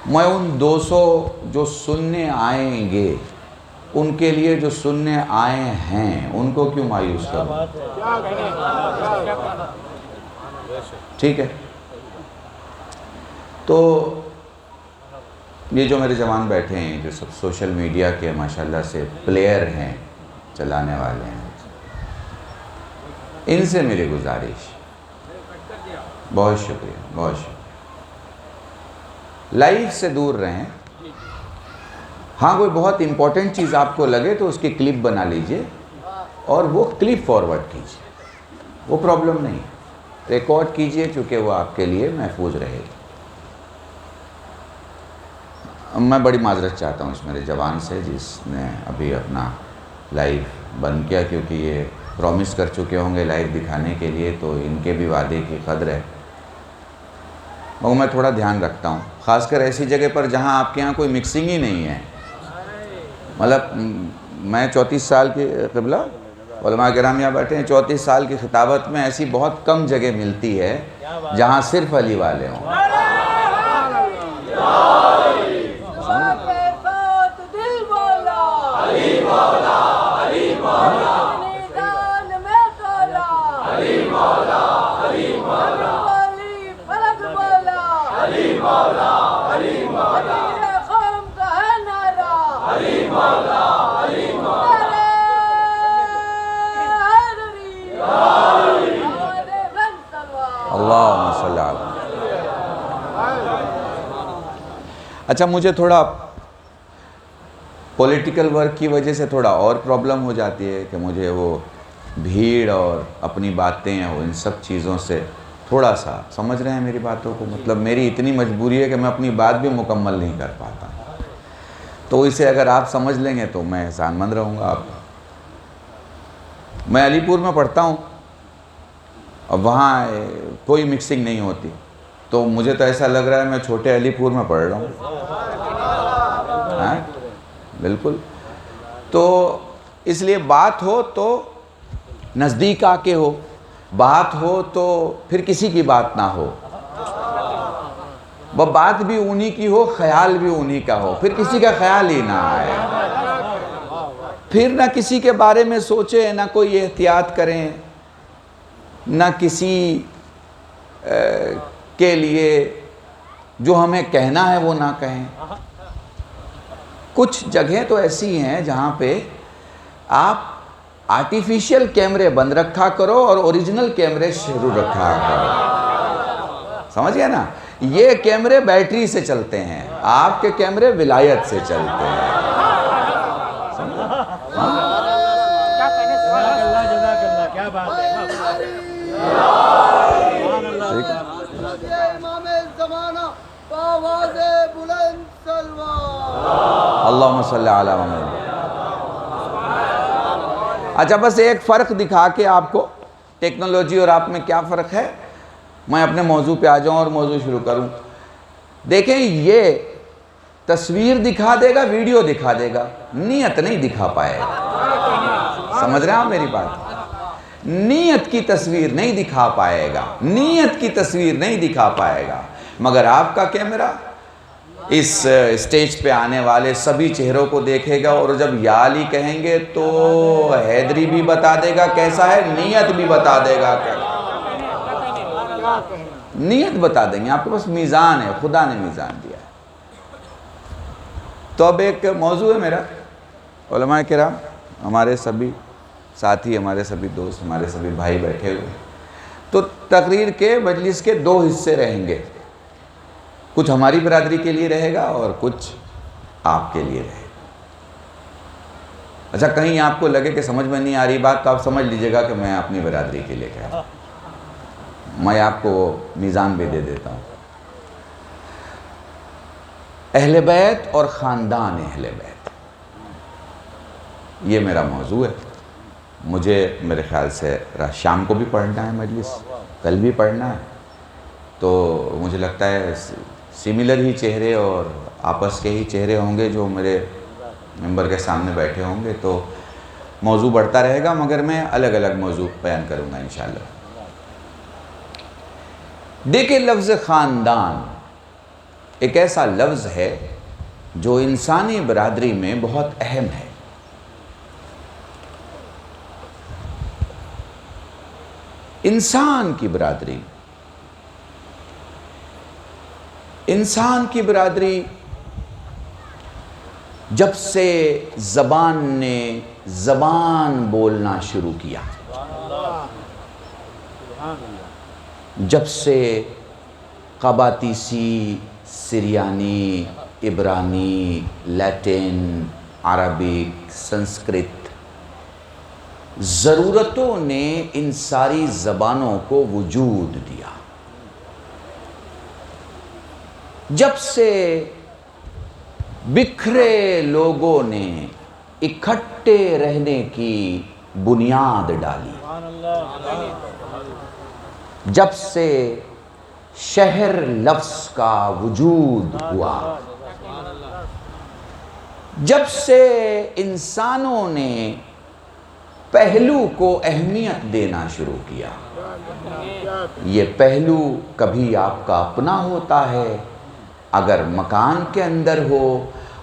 میں ان 200 جو سننے آئیں گے ان کے لیے جو سننے آئے ہیں ان کو کیوں مایوس کروں؟ ٹھیک ہے. تو یہ جو میرے جوان بیٹھے ہیں جو سب سوشل میڈیا کے ماشاءاللہ سے پلیئر ہیں، چلانے والے ہیں، ان سے میری گزارش، بہت شکریہ، بہت شکریہ، لائف سے دور رہیں. ہاں کوئی بہت امپورٹنٹ چیز آپ کو لگے تو اس کی کلپ بنا لیجئے اور وہ کلپ فارورڈ کیجئے، وہ پرابلم نہیں، ریکارڈ کیجئے چونکہ وہ آپ کے لیے محفوظ رہے گی. میں بڑی معذرت چاہتا ہوں اس میرے جوان سے جس نے ابھی اپنا لائیو بند کیا، کیونکہ یہ پرومس کر چکے ہوں گے لائیو دکھانے کے لیے، تو ان کے بھی وعدے کی قدر ہے. وہ میں تھوڑا دھیان رکھتا ہوں، خاص کر ایسی جگہ پر جہاں آپ کے ہاں کوئی مکسنگ ہی نہیں ہے. مطلب میں 34 سال کی قبلہ علماء کرام یہاں بیٹھے ہیں، 34 سال کی خطابت میں ایسی بہت کم جگہ ملتی ہے جہاں صرف علی والے ہوں. اللہم صلی اللہ علیہ. اچھا مجھے تھوڑا پولیٹیکل ورک کی وجہ سے تھوڑا اور پرابلم ہو جاتی ہے کہ مجھے وہ بھیڑ اور اپنی باتیں اور ان سب چیزوں سے تھوڑا سا، سمجھ رہے ہیں میری باتوں کو، مطلب میری اتنی مجبوری ہے کہ میں اپنی بات بھی مکمل نہیں کر پاتا. تو اسے اگر آپ سمجھ لیں گے تو میں احسان مند رہوں گا آپ. میں علی پور میں پڑھتا ہوں اور وہاں کوئی مکسنگ نہیں ہوتی، تو مجھے تو ایسا لگ رہا ہے میں چھوٹے علی پور میں پڑھ رہا ہوں. بالکل. تو اس لیے بات ہو تو نزدیک آ کے ہو، بات ہو تو پھر کسی کی بات نہ ہو، وہ بات بھی انہی کی ہو، خیال بھی انہی کا ہو، پھر کسی کا خیال ہی نہ آئے، پھر نہ کسی کے بارے میں سوچیں، نہ کوئی احتیاط کریں، نہ کسی کے لیے جو ہمیں کہنا ہے وہ نہ کہیں. کچھ جگہیں تو ایسی ہیں جہاں پہ آپ آرٹیفیشل کیمرے بند رکھا کرو اور اوریجنل کیمرے شروع رکھا کرو. سمجھ گئے نا؟ یہ کیمرے بیٹری سے چلتے ہیں، آپ کے کیمرے ولایت سے چلتے ہیں. اللہم صلی علی محمد. اچھا بس ایک فرق دکھا کے آپ کو، ٹیکنالوجی اور آپ میں کیا فرق ہے، میں اپنے موضوع پہ آ جاؤں اور موضوع شروع کروں. دیکھیں یہ تصویر دکھا دے گا، ویڈیو دکھا دے گا، نیت نہیں دکھا پائے گا. سمجھ رہے ہیں آپ میری بات؟ نیت کی تصویر نہیں دکھا پائے گا، نیت کی تصویر نہیں دکھا پائے گا. مگر آپ کا کیمرہ اس اسٹیج پہ آنے والے سبھی چہروں کو دیکھے گا، اور جب یا علی کہیں گے تو حیدری بھی بتا دے گا کیسا ہے، نیت بھی بتا دے گا، نیت بتا دیں گے. آپ کے پاس میزان ہے، خدا نے میزان دیا ہے. تو اب ایک موضوع ہے میرا، علماء کرام، ہمارے سبھی ساتھی، ہمارے سبھی دوست، ہمارے سبھی بھائی بیٹھے ہوئے ہیں. تو تقریر کے مجلس کے 2 حصے رہیں گے، کچھ ہماری برادری کے لیے رہے گا اور کچھ آپ کے لیے رہے گا. اچھا کہیں آپ کو لگے کہ سمجھ میں نہیں آ رہی بات تو آپ سمجھ لیجئے گا کہ میں اپنی برادری کے لیے کہہ رہا ہوں. میں آپ کو میزان بھی دے دیتا ہوں. اہل بیت اور خاندان اہل بیت، یہ میرا موضوع ہے. مجھے میرے خیال سے شام کو بھی پڑھنا ہے مجلس، کل بھی پڑھنا ہے. تو مجھے لگتا ہے سملر ہی چہرے اور آپس کے ہی چہرے ہوں گے جو میرے ممبر کے سامنے بیٹھے ہوں گے. تو موضوع بڑھتا رہے گا مگر میں الگ الگ موضوع بیان کروں گا انشاءاللہ. دیکھیں لفظ خاندان ایک ایسا لفظ ہے جو انسانی برادری میں بہت اہم ہے. انسان کی برادری جب سے زبان نے زبان بولنا شروع کیا، جب سے قباطیسی، سریانی، عبرانی، لیٹن، عربک، سنسکرت، ضرورتوں نے ان ساری زبانوں کو وجود دیا، جب سے بکھرے لوگوں نے اکٹھے رہنے کی بنیاد ڈالی، جب سے شہر لفظ کا وجود ہوا، جب سے انسانوں نے پہلو کو اہمیت دینا شروع کیا. یہ پہلو کبھی آپ کا اپنا ہوتا ہے اگر مکان کے اندر ہو،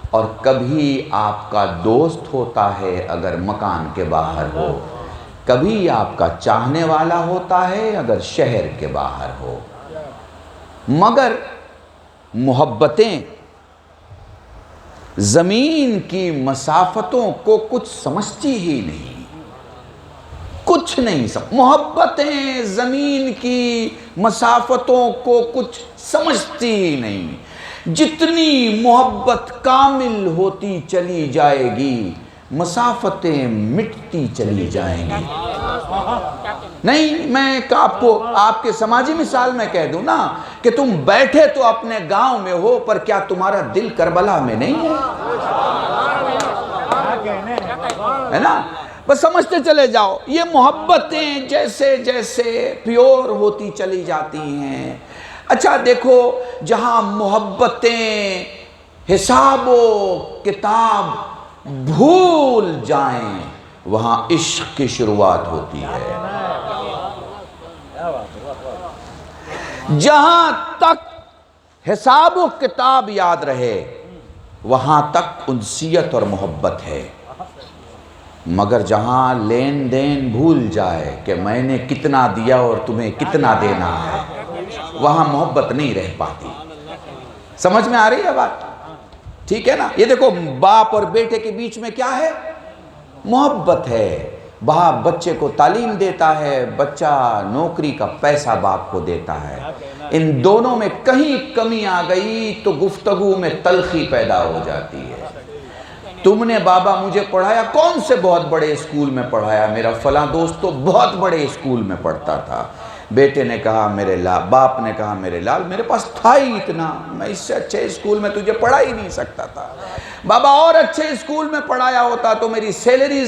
اور کبھی آپ کا دوست ہوتا ہے اگر مکان کے باہر ہو، کبھی آپ کا چاہنے والا ہوتا ہے اگر شہر کے باہر ہو. مگر محبتیں زمین کی مسافتوں کو کچھ سمجھتی ہی نہیں، کچھ نہیں محبتیں زمین کی مسافتوں کو کچھ سمجھتی ہی نہیں. جتنی محبت کامل ہوتی چلی جائے گی، مسافتیں مٹتی چلی جائیں گی. نہیں، میں آپ کے سماجی مثال میں کہہ دوں نا کہ تم بیٹھے تو اپنے گاؤں میں ہو، پر کیا تمہارا دل کربلا میں نہیں ہے نا؟ بس سمجھتے چلے جاؤ. یہ محبتیں جیسے جیسے پیور ہوتی چلی جاتی ہیں. اچھا دیکھو، جہاں محبتیں حساب و کتاب بھول جائیں وہاں عشق کی شروعات ہوتی ہے. جہاں تک حساب و کتاب یاد رہے وہاں تک انسیت اور محبت ہے. مگر جہاں لین دین بھول جائے کہ میں نے کتنا دیا اور تمہیں کتنا دینا ہے، وہاں محبت نہیں رہ پاتی. سمجھ میں آ رہی ہے بات؟ ٹھیک ہے نا؟ یہ دیکھو، باپ اور بیٹے کے بیچ میں کیا ہے؟ محبت ہے. باپ بچے کو تعلیم دیتا ہے، بچہ نوکری کا پیسہ باپ کو دیتا ہے. ان دونوں میں کہیں کمی آ گئی تو گفتگو میں تلخی پیدا ہو جاتی ہے. تم نے بابا مجھے پڑھایا، کون سے بہت بڑے اسکول میں پڑھایا؟ میرا فلاں دوست تو بہت بڑے اسکول میں پڑھتا تھا. بیٹے نے کہا میرے لال، باپ نے کہا میرے لال میرے پاس تھا ہی اتنا، میں اس سے اچھے اسکول میں تجھے پڑھا ہی نہیں سکتا تھا. بابا اور اچھے اسکول میں پڑھایا ہوتا تو میری سیلری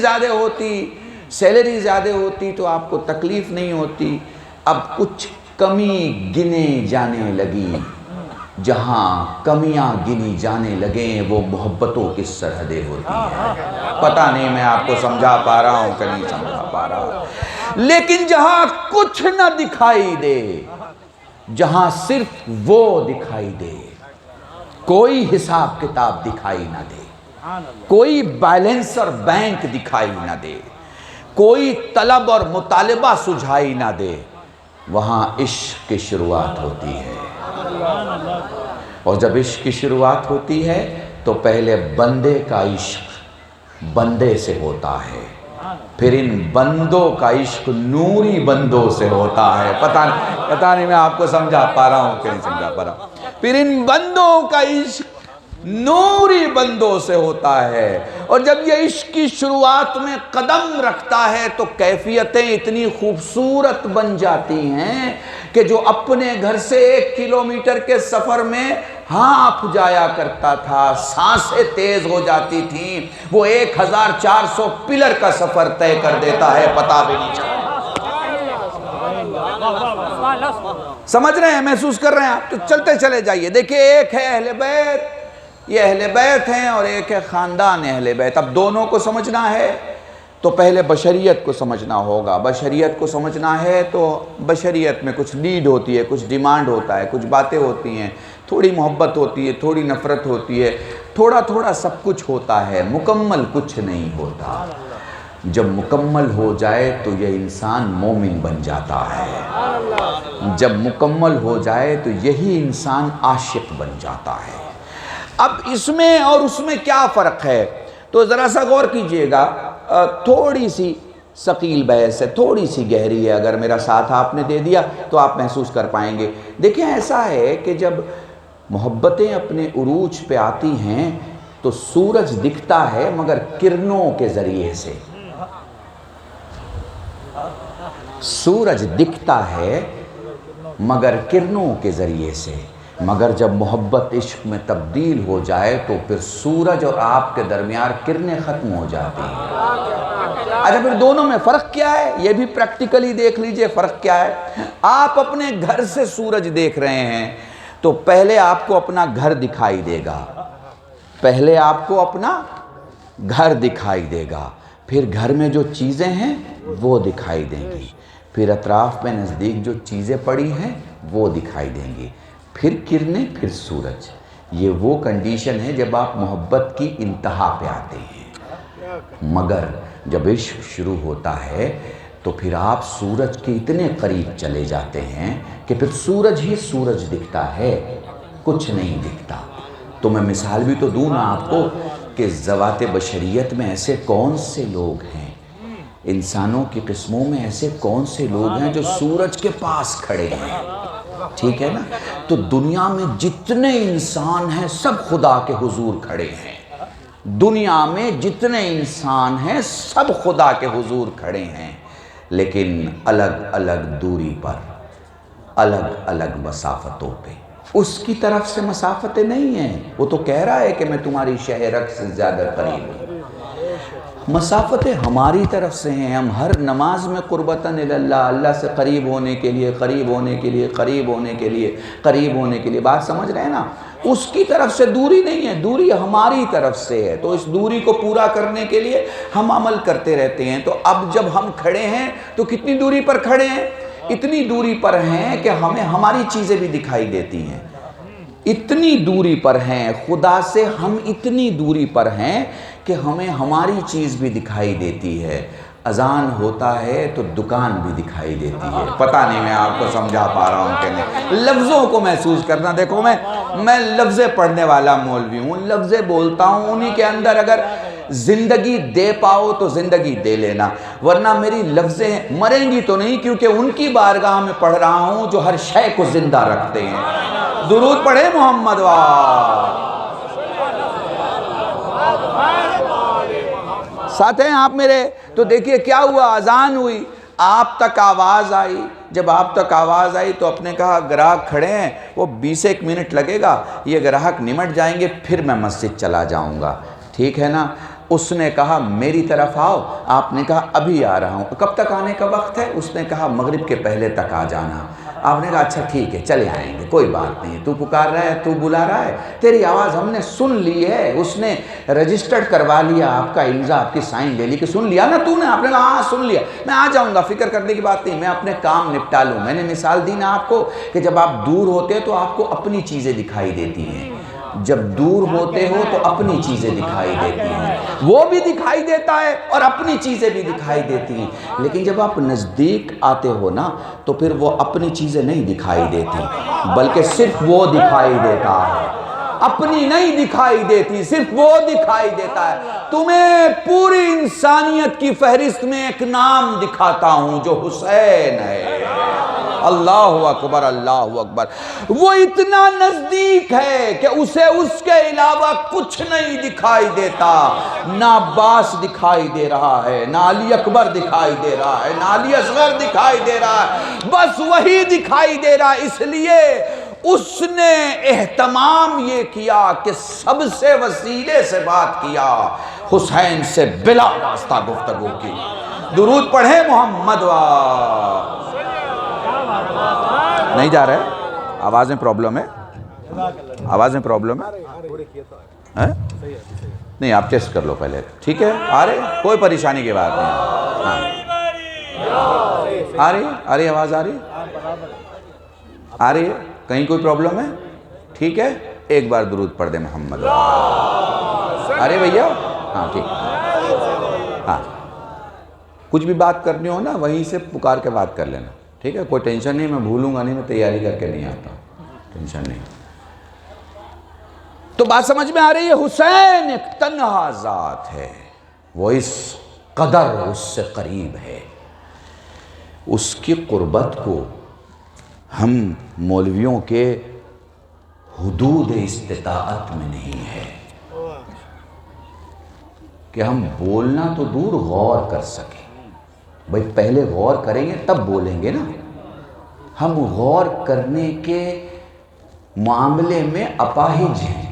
زیادہ ہوتی تو آپ کو تکلیف نہیں ہوتی. اب کچھ کمی گنے جانے لگی. جہاں کمیاں گنی جانے لگیں وہ محبتوں کی سرحدیں ہوتی ہیں. پتہ نہیں میں آپ کو سمجھا پا رہا ہوں کہ نہیں سمجھا پا رہا ہوں. لیکن جہاں کچھ نہ دکھائی دے، جہاں صرف وہ دکھائی دے، کوئی حساب کتاب دکھائی نہ دے، کوئی بیلنس اور بینک دکھائی نہ دے، کوئی طلب اور مطالبہ سجھائی نہ دے، وہاں عشق کی شروعات ہوتی ہے. اور جب عشق کی شروعات ہوتی ہے تو پہلے بندے کا عشق بندے سے ہوتا ہے، پھر ان بندوں کا عشق نوری بندوں سے ہوتا ہے. پتہ نہیں میں آپ کو سمجھا پا رہا ہوں کہ نہیں سمجھا پا رہا ہوں. پھر ان بندوں کا عشق نوری بندوں سے ہوتا ہے. اور جب یہ عشق کی شروعات میں قدم رکھتا ہے تو کیفیتیں اتنی خوبصورت بن جاتی ہیں کہ جو اپنے گھر سے 1 کلومیٹر کے سفر میں ہانپ جایا کرتا تھا، سانسیں تیز ہو جاتی تھیں، وہ 1400 پلر کا سفر طے کر دیتا ہے، پتہ بھی نہیں چلتا. سمجھ رہے ہیں، محسوس کر رہے ہیں آپ؟ تو چلتے چلے جائیے. دیکھیں، ایک ہے اہل بیت، یہ اہل بیت ہیں، اور ایک ہے خاندان اہل بیت. اب دونوں کو سمجھنا ہے تو پہلے بشریت کو سمجھنا ہوگا. بشریت کو سمجھنا ہے تو بشریت میں کچھ نیڈ ہوتی ہے، کچھ ڈیمانڈ ہوتا ہے، کچھ باتیں ہوتی ہیں. تھوڑی محبت ہوتی ہے، تھوڑی نفرت ہوتی ہے، تھوڑا تھوڑا سب کچھ ہوتا ہے، مکمل کچھ نہیں ہوتا۔ جب مکمل ہو جائے تو یہ انسان مومن بن جاتا ہے، جب مکمل ہو جائے تو یہی انسان عاشق بن جاتا ہے۔ اب اس میں اور اس میں کیا فرق ہے؟ تو ذرا سا غور کیجئے گا، تھوڑی سی ثقیل بحث ہے، تھوڑی سی گہری ہے، اگر میرا ساتھ آپ نے دے دیا تو آپ محسوس کر پائیں گے۔ دیکھیں ایسا ہے کہ جب محبتیں اپنے عروج پہ آتی ہیں تو سورج دکھتا ہے مگر کرنوں کے ذریعے سے، سورج دکھتا ہے مگر کرنوں کے ذریعے سے، مگر جب محبت عشق میں تبدیل ہو جائے تو پھر سورج اور آپ کے درمیان کرنیں ختم ہو جاتی ہیں۔ اچھا پھر دونوں میں فرق کیا ہے؟ یہ بھی پریکٹیکلی دیکھ لیجئے فرق کیا ہے۔ آپ اپنے گھر سے سورج دیکھ رہے ہیں تو پہلے آپ کو اپنا گھر دکھائی دے گا، پہلے آپ کو اپنا گھر دکھائی دے گا، پھر گھر میں جو چیزیں ہیں وہ دکھائی دیں گی، پھر اطراف میں نزدیک جو چیزیں پڑی ہیں وہ دکھائی دیں گی، پھر کرنیں، پھر سورج۔ یہ وہ کنڈیشن ہے جب آپ محبت کی انتہا پہ آتے ہیں۔ مگر جب عشق شروع ہوتا ہے تو پھر آپ سورج کے اتنے قریب چلے جاتے ہیں کہ پھر سورج ہی سورج دکھتا ہے، کچھ نہیں دکھتا۔ تو میں مثال بھی تو دوں نا آپ کو کہ ذوات بشریت میں ایسے کون سے لوگ ہیں، انسانوں کی قسموں میں ایسے کون سے لوگ ہیں جو سورج کے پاس کھڑے ہیں، ٹھیک ہے نا؟ تو دنیا میں جتنے انسان ہیں سب خدا کے حضور کھڑے ہیں، دنیا میں جتنے انسان ہیں سب خدا کے حضور کھڑے ہیں، لیکن الگ الگ دوری پر، الگ الگ مسافتوں پہ۔ اس کی طرف سے مسافتیں نہیں ہیں، وہ تو کہہ رہا ہے کہ میں تمہاری شہرک سے زیادہ قریب ہوں۔ مسافتیں ہماری طرف سے ہیں، ہم ہر نماز میں قربتاً اللہ، اللہ سے قریب ہونے کے لیے، قریب ہونے کے لیے، قریب ہونے کے لیے، قریب ہونے کے لیے، بات سمجھ رہے ہیں نا؟ اس کی طرف سے دوری نہیں ہے، دوری ہماری طرف سے ہے، تو اس دوری کو پورا کرنے کے لیے ہم عمل کرتے رہتے ہیں۔ تو اب جب ہم کھڑے ہیں تو کتنی دوری پر کھڑے ہیں؟ اتنی دوری پر ہیں کہ ہمیں ہماری چیزیں بھی دکھائی دیتی ہیں، اتنی دوری پر ہیں خدا سے، ہم اتنی دوری پر ہیں کہ ہمیں ہماری چیز بھی دکھائی دیتی ہے۔ اذان ہوتا ہے تو دکان بھی دکھائی دیتی ہے۔ پتہ نہیں میں آپ کو سمجھا پا رہا ہوں کہ نہیں، لفظوں کو محسوس کرنا۔ دیکھو میں لفظیں پڑھنے والا مولوی ہوں، لفظیں بولتا ہوں، انہی کے اندر اگر زندگی دے پاؤ تو زندگی دے لینا، ورنہ میری لفظیں مریں گی تو نہیں، کیونکہ ان کی بارگاہ میں پڑھ رہا ہوں جو ہر شے کو زندہ رکھتے ہیں۔ درود پڑھے محمد ساتھ ہیں آپ میرے؟ تو دیکھیے کیا ہوا، اذان ہوئی، آپ تک آواز آئی، جب آپ تک آواز آئی تو اپنے کہا گراہک کھڑے ہیں، وہ 20 منٹ لگے گا، یہ گراہک نمٹ جائیں گے، پھر میں مسجد چلا جاؤں گا، ٹھیک ہے نا؟ اس نے کہا میری طرف آؤ، آپ نے کہا ابھی آ رہا ہوں۔ کب تک آنے کا وقت ہے؟ اس نے کہا مغرب کے پہلے تک آ جانا۔ آپ نے کہا اچھا ٹھیک ہے چلے آئیں گے، کوئی بات نہیں، تو پکار رہا ہے، تو بلا رہا ہے، تیری آواز ہم نے سن لی ہے، اس نے رجسٹرڈ کروا لیا، آپ کا امضا، آپ کی سائن لے لی کہ سن لیا نا تو نے؟ آپ نے کہا ہاں سن لیا، میں آ جاؤں گا، فکر کرنے کی بات نہیں، میں اپنے کام نپٹا لوں۔ میں نے مثال دی نا آپ کو کہ جب آپ دور ہوتے ہیں تو آپ کو اپنی چیزیں دکھائی دیتی ہیں، جب دور ہوتے ہو تو اپنی چیزیں دکھائی دیتی ہیں، وہ بھی دکھائی دیتا ہے اور اپنی چیزیں بھی دکھائی دیتی ہیں، لیکن جب آپ نزدیک آتے ہو نا تو پھر وہ اپنی چیزیں نہیں دکھائی دیتی بلکہ صرف وہ دکھائی دیتا ہے، اپنی نہیں دکھائی دیتی، صرف وہ دکھائی دیتا ہے۔ تمہیں پوری انسانیت کی فہرست میں ایک نام دکھاتا ہوں جو حسین ہے۔ اللہ اکبر، اللہ اکبر۔ وہ اتنا نزدیک ہے کہ اسے اس کے علاوہ کچھ نہیں دکھائی دیتا، نہ عباس دکھائی دے رہا ہے، نہ علی اکبر دکھائی دے رہا ہے، نہ علی اصغر دکھائی دے رہا ہے، بس وہی دکھائی دے رہا ہے۔ اس لیے اس نے اہتمام یہ کیا کہ سب سے وسیلے سے بات کیا، حسین سے بلا واسطہ گفتگو کی۔ درود پڑھے محمد نہیں جا رہے؟ آواز میں پرابلم ہے؟ آواز میں پرابلم ہے؟ نہیں آپ ٹیسٹ کر لو پہلے، ٹھیک ہے؟ آ رہے؟ کوئی پریشانی کی بات نہیں، آ رہی آواز آ رہی ہے؟ کہیں کوئی پرابلم ہے؟ ٹھیک ٹھیک ہے؟ ایک بار درود پڑھ دیں محمد۔ ارے بھیا، ہاں ٹھیک، ہاں کچھ بھی بات کرنی ہو نا وہیں سے پکار کے بات کر لینا، ٹھیک ہے؟ کوئی ٹینشن نہیں، میں بھولوں گا نہیں، میں تیاری کر کے نہیں آتا ہوں، ٹینشن نہیں۔ تو بات سمجھ میں آ رہی ہے؟ حسین ایک تنہا ذات ہے، وہ اس قدر اس سے قریب ہے، اس کی قربت کو ہم مولویوں کے حدود استطاعت میں نہیں ہے کہ ہم بولنا تو دور غور کر سکیں۔ بھئی پہلے غور کریں گے تب بولیں گے نا۔ ہم غور کرنے کے معاملے میں اپاہج ہیں،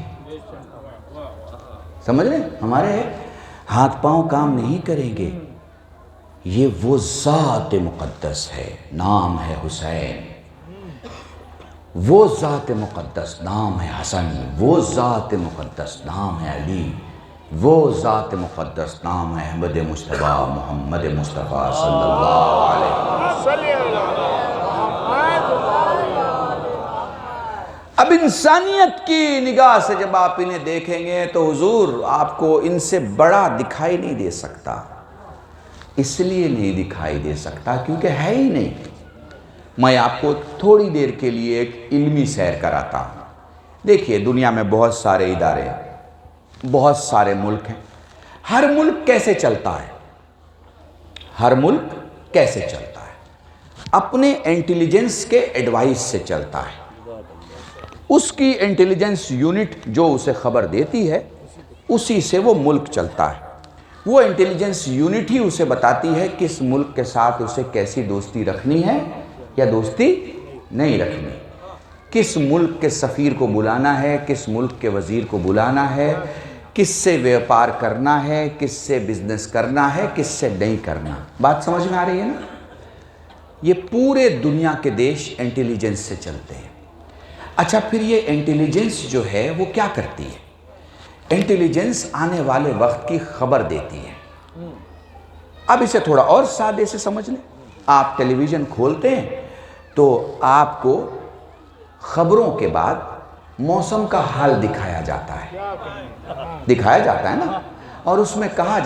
سمجھ رہے ہیں؟ ہمارے ہاتھ پاؤں کام نہیں کریں گے۔ یہ وہ ذات مقدس ہے، نام ہے حسین، وہ ذات مقدس نام ہے حسن، وہ ذات مقدس نام ہے علی، وہ ذات مقدس نام ہے احمد مصطفیٰ محمد مصطفیٰ صلی اللہ علیہ وسلم۔ اب انسانیت کی نگاہ سے جب آپ انہیں دیکھیں گے تو حضور آپ کو ان سے بڑا دکھائی نہیں دے سکتا، اس لیے نہیں دکھائی دے سکتا کیونکہ ہے ہی نہیں۔ میں آپ کو تھوڑی دیر کے لیے ایک علمی سیر کراتا ہوں۔ دیکھیے دنیا میں بہت سارے ادارے ہیں، بہت سارے ملک ہیں، ہر ملک کیسے چلتا ہے؟ ہر ملک کیسے چلتا ہے؟ اپنے انٹیلیجنس کے ایڈوائس سے چلتا ہے۔ اس کی انٹیلیجنس یونٹ جو اسے خبر دیتی ہے اسی سے وہ ملک چلتا ہے۔ وہ انٹیلیجنس یونٹ ہی اسے بتاتی ہے کس ملک کے ساتھ اسے کیسی دوستی رکھنی ہے یا دوستی نہیں رکھنی، کس ملک کے سفیر کو بلانا ہے، کس ملک کے وزیر کو بلانا ہے، کس سے ویپار کرنا ہے، کس سے بزنس کرنا ہے، کس سے نہیں کرنا۔ بات سمجھ میں آ رہی ہے نا؟ یہ پورے دنیا کے دیش انٹیلیجنس سے چلتے ہیں۔ اچھا پھر یہ انٹیلیجنس جو ہے وہ کیا کرتی ہے؟ انٹیلیجنس آنے والے وقت کی خبر دیتی ہے۔ اب اسے تھوڑا اور سادے سے سمجھ لیں۔ آپ ٹیلی ویژن کھولتے ہیں تو آپ کو خبروں کے بعد موسم کا حال دکھایا جاتا ہے نا، اور اس میں کہا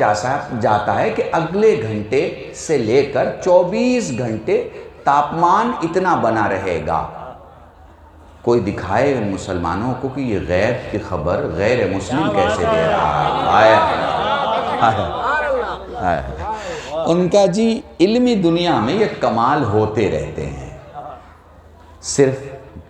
جاتا ہے کہ اگلے گھنٹے سے لے کر 24 گھنٹے تاپمان اتنا بنا رہے گا۔ کوئی دکھائے مسلمانوں کو کہ یہ غیب کی خبر غیر مسلم کیسے دے رہا ہے۔ ان کا جی علمی دنیا میں یہ کمال ہوتے رہتے ہیں، صرف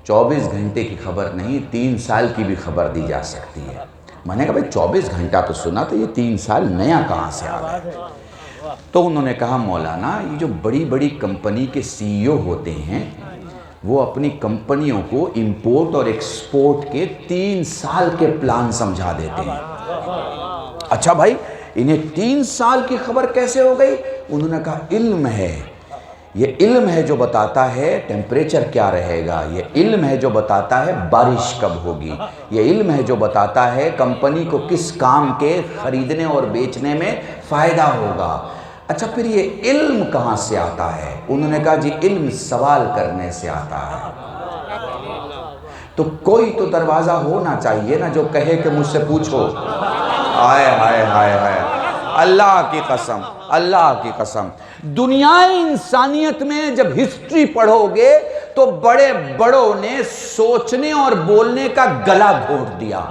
24 گھنٹے کی خبر نہیں 3 سال کی بھی خبر دی جا سکتی ہے۔ میں نے کہا بھئی 24 گھنٹہ تو سنا تو یہ 3 سال نیا کہاں سے آ گیا؟ تو انہوں نے کہا مولانا یہ جو بڑی بڑی کمپنی کے سی ای او ہوتے ہیں وہ اپنی کمپنیوں کو امپورٹ اور ایکسپورٹ کے 3 سال کے پلان سمجھا دیتے ہیں۔ اچھا بھائی انہیں 3 سال کی خبر کیسے ہو گئی؟ انہوں نے کہا علم ہے، یہ علم ہے جو بتاتا ہے ٹیمپریچر کیا رہے گا، یہ علم ہے جو بتاتا ہے بارش کب ہوگی، یہ علم ہے جو بتاتا ہے کمپنی کو کس کام کے خریدنے اور بیچنے میں فائدہ ہوگا۔ اچھا پھر یہ علم کہاں سے آتا ہے؟ انہوں نے کہا جی علم سوال کرنے سے آتا ہے۔ تو کوئی تو دروازہ ہونا چاہیے نا جو کہے کہ مجھ سے پوچھو۔ ہائے ہائے ہائے ہائے، اللہ کی قسم، اللہ کی قسم، دنیا انسانیت میں جب ہسٹری پڑھو گے تو بڑے بڑوں نے سوچنے اور بولنے کا گلا گھونٹ دیا۔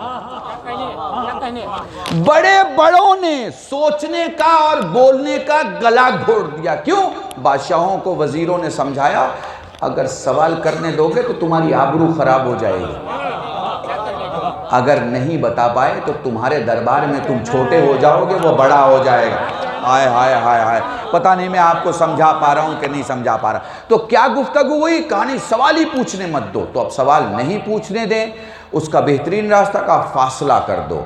بڑے بڑوں نے سوچنے کا اور بولنے کا گلا گھونٹ دیا۔ کیوں؟ بادشاہوں کو وزیروں نے سمجھایا اگر سوال کرنے دو گے تو تمہاری آبرو خراب ہو جائے گی، اگر نہیں بتا پائے تو تمہارے دربار میں تم چھوٹے ہو جاؤ گے، وہ بڑا ہو جائے گا۔ ہائے ہائے ہائے ہائے، پتہ نہیں میں آپ کو سمجھا پا رہا ہوں کہ نہیں سمجھا پا رہا۔ تو کیا گفتگو ہوئی؟ کہانی سوال ہی پوچھنے مت دو۔ تو اب سوال نہیں پوچھنے دیں، اس کا بہترین راستہ کا فاصلہ کر دو۔